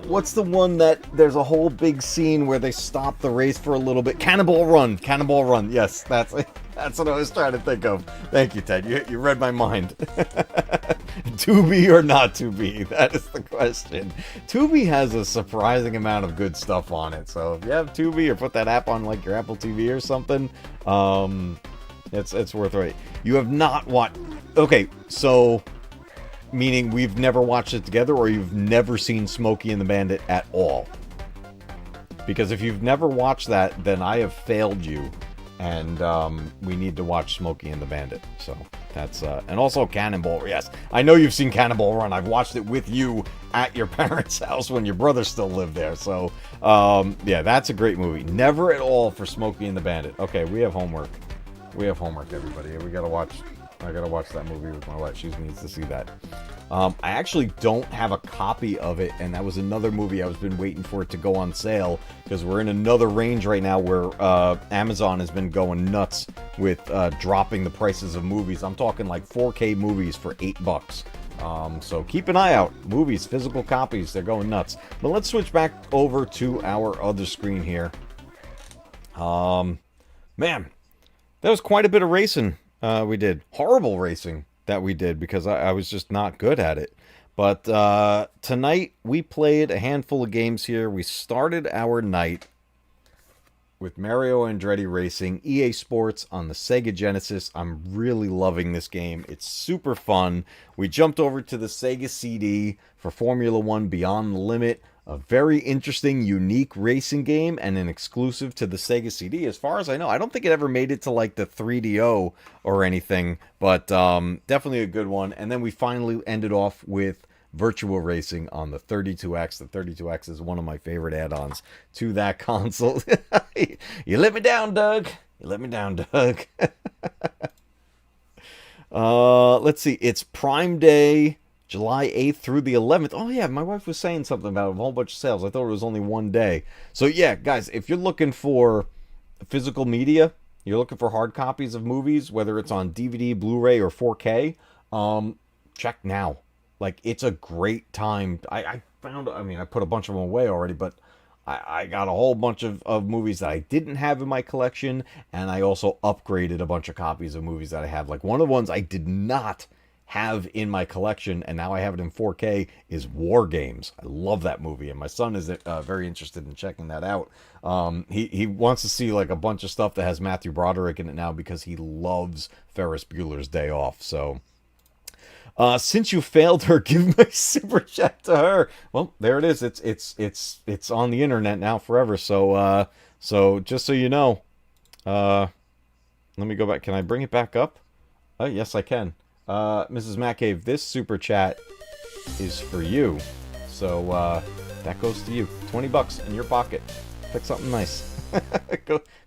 What's the one that there's a whole big scene where they stop the race for a little bit? Cannonball Run. Cannonball Run. Yes, that's what I was trying to think of. Thank you, Ted. You read my mind. Tubi or not Tubi? That is the question. Tubi has a surprising amount of good stuff on it. So if you have Tubi or put that app on like your Apple TV or something, it's worth it. You have not watched. Okay, so meaning we've never watched it together, or you've never seen Smokey and the Bandit at all? Because if you've never watched that, then I have failed you, and we need to watch Smokey and the Bandit. So that's and also Cannonball. Yes, I know you've seen Cannonball Run. I've watched it with you at your parents' house when your brother still lived there. So yeah, that's a great movie. Never at all for Smokey and the Bandit. Okay, we have homework. We have homework, everybody. We gotta watch. I gotta watch that movie with my wife. She needs to see that. I actually don't have a copy of it, and that was another movie I was been waiting for it to go on sale, because we're in another range right now where Amazon has been going nuts with dropping the prices of movies. I'm talking like 4K movies for $8. So keep an eye out. Movies, physical copies, they're going nuts. But let's switch back over to our other screen here. Man, that was quite a bit of racing. We did horrible racing that we did, because I was just not good at it. But tonight we played a handful of games here. We started our night with Mario Andretti Racing, EA Sports on the Sega Genesis. I'm really loving this game. It's super fun. We jumped over to the Sega CD for Formula One Beyond the Limit. A very interesting, unique racing game, and an exclusive to the Sega CD. As far as I know, I don't think it ever made it to like the 3DO or anything, but definitely a good one. And then we finally ended off with Virtual Racing on the 32X. The 32X is one of my favorite add-ons to that console. You let me down, Doug. You let me down, Doug. Let's see. It's Prime Day, July 8th through the 11th. Oh, yeah, my wife was saying something about a whole bunch of sales. I thought it was only one day. So, yeah, guys, if you're looking for physical media, you're looking for hard copies of movies, whether it's on DVD, Blu-ray, or 4K, check now. Like, it's a great time. I put a bunch of them away already, but I got a whole bunch of movies that I didn't have in my collection, and I also upgraded a bunch of copies of movies that I have. Like, one of the ones I did not have in my collection, and now I have it in 4K, is War Games. I love that movie, and my son is very interested in checking that out. He wants to see like a bunch of stuff that has Matthew Broderick in it now because he loves Ferris Bueller's Day Off. So since you failed her, give my super chat to her. Well, there it is. It's on the internet now forever. So just so you know, let me go back. Can I bring it back up? Yes, I can. Mrs. Matcave, this super chat is for you. So that goes to you. $20 in your pocket. Pick something nice.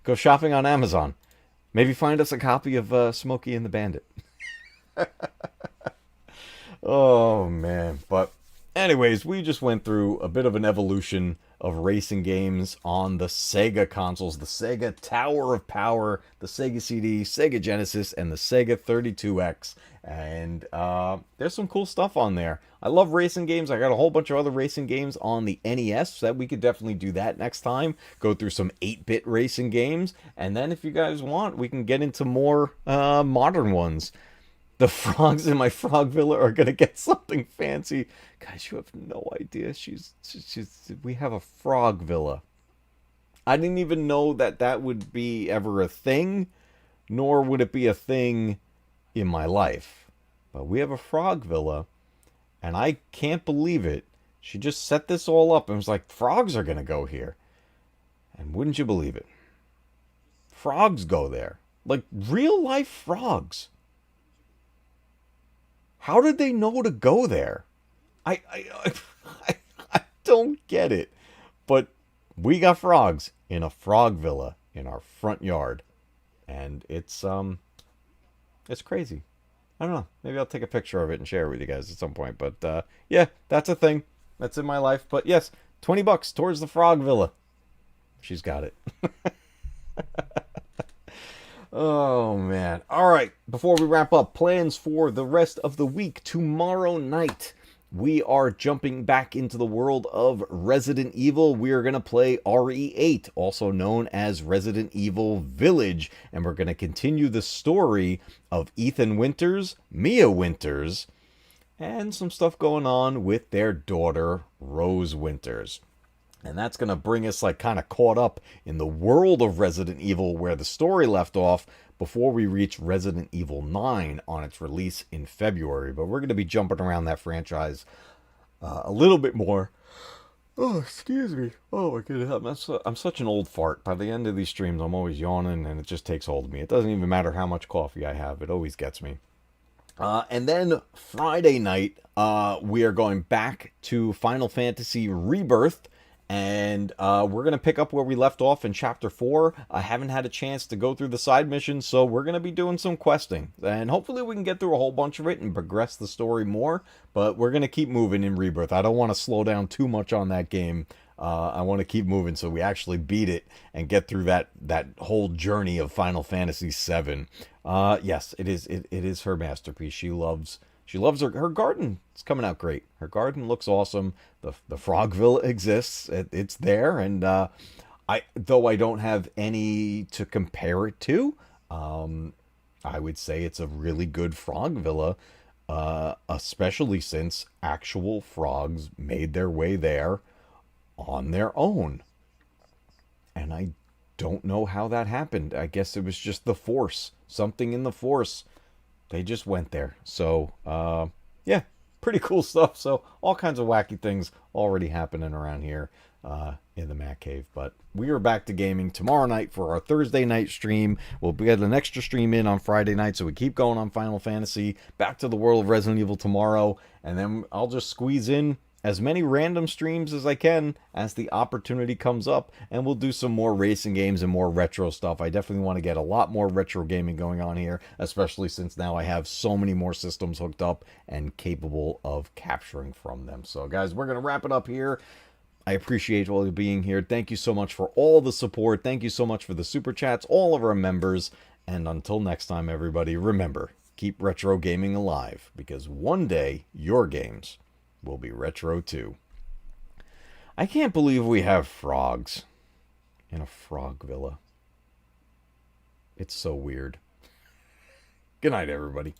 Go shopping on Amazon. Maybe find us a copy of Smokey and the Bandit. Oh, man. But anyways, we just went through a bit of an evolution of racing games on the Sega consoles. The Sega Tower of Power, the Sega CD, Sega Genesis, and the Sega 32X. And there's some cool stuff on there. I love racing games. I got a whole bunch of other racing games on the NES. So that we could definitely do that next time. Go through some 8-bit racing games. And then if you guys want, we can get into more modern ones. The frogs in my frog villa are gonna get something fancy, guys. You have no idea. She's we have a frog villa. I didn't even know that would be ever a thing, nor would it be a thing in my life. But we have a frog villa, and I can't believe it. She just set this all up and was like, frogs are gonna go here, and wouldn't you believe it? Frogs go there, like real life frogs. How did they know to go there? I don't get it. But we got frogs in a frog villa in our front yard. And it's crazy. I don't know. Maybe I'll take a picture of it and share it with you guys at some point. But yeah, that's a thing. That's in my life. But yes, $20 towards the frog villa. She's got it. Oh, man. All right. Before we wrap up, plans for the rest of the week. Tomorrow night, we are jumping back into the world of Resident Evil. We are going to play RE8, also known as Resident Evil Village. And we're going to continue the story of Ethan Winters, Mia Winters, and some stuff going on with their daughter, Rose Winters. And that's going to bring us like kind of caught up in the world of Resident Evil where the story left off before we reach Resident Evil 9 on its release in February. But we're going to be jumping around that franchise a little bit more. Oh, excuse me. Oh, my goodness. I'm such an old fart. By the end of these streams, I'm always yawning and it just takes hold of me. It doesn't even matter how much coffee I have. It always gets me. And then Friday night, we are going back to Final Fantasy Rebirth. And we're going to pick up where we left off in Chapter 4. I haven't had a chance to go through the side missions, so we're going to be doing some questing. And hopefully we can get through a whole bunch of it and progress the story more. But we're going to keep moving in Rebirth. I don't want to slow down too much on that game. I want to keep moving so we actually beat it and get through that whole journey of Final Fantasy VII. Yes, it is her masterpiece. She loves her garden. It's coming out great. Her garden looks awesome. The Frogville exists. It's there, and I don't have any to compare it to. I would say it's a really good frog villa, especially since actual frogs made their way there on their own. And I don't know how that happened. I guess it was just the Force. Something in the Force. They just went there. So, yeah, pretty cool stuff. So, all kinds of wacky things already happening around here in the Matcave. But we are back to gaming tomorrow night for our Thursday night stream. We'll get an extra stream in on Friday night, so we keep going on Final Fantasy. Back to the world of Resident Evil tomorrow. And then I'll just squeeze in as many random streams as I can as the opportunity comes up, and we'll do some more racing games and more retro stuff. I definitely want to get a lot more retro gaming going on here, especially since now I have so many more systems hooked up and capable of capturing from them. So guys, we're going to wrap it up here. I appreciate all you being here. Thank you so much for all the support. Thank you so much for the super chats, all of our members. And until next time, everybody, remember, keep retro gaming alive, because one day your games will be retro too. I can't believe we have frogs in a frog villa. It's so weird. Good night, everybody.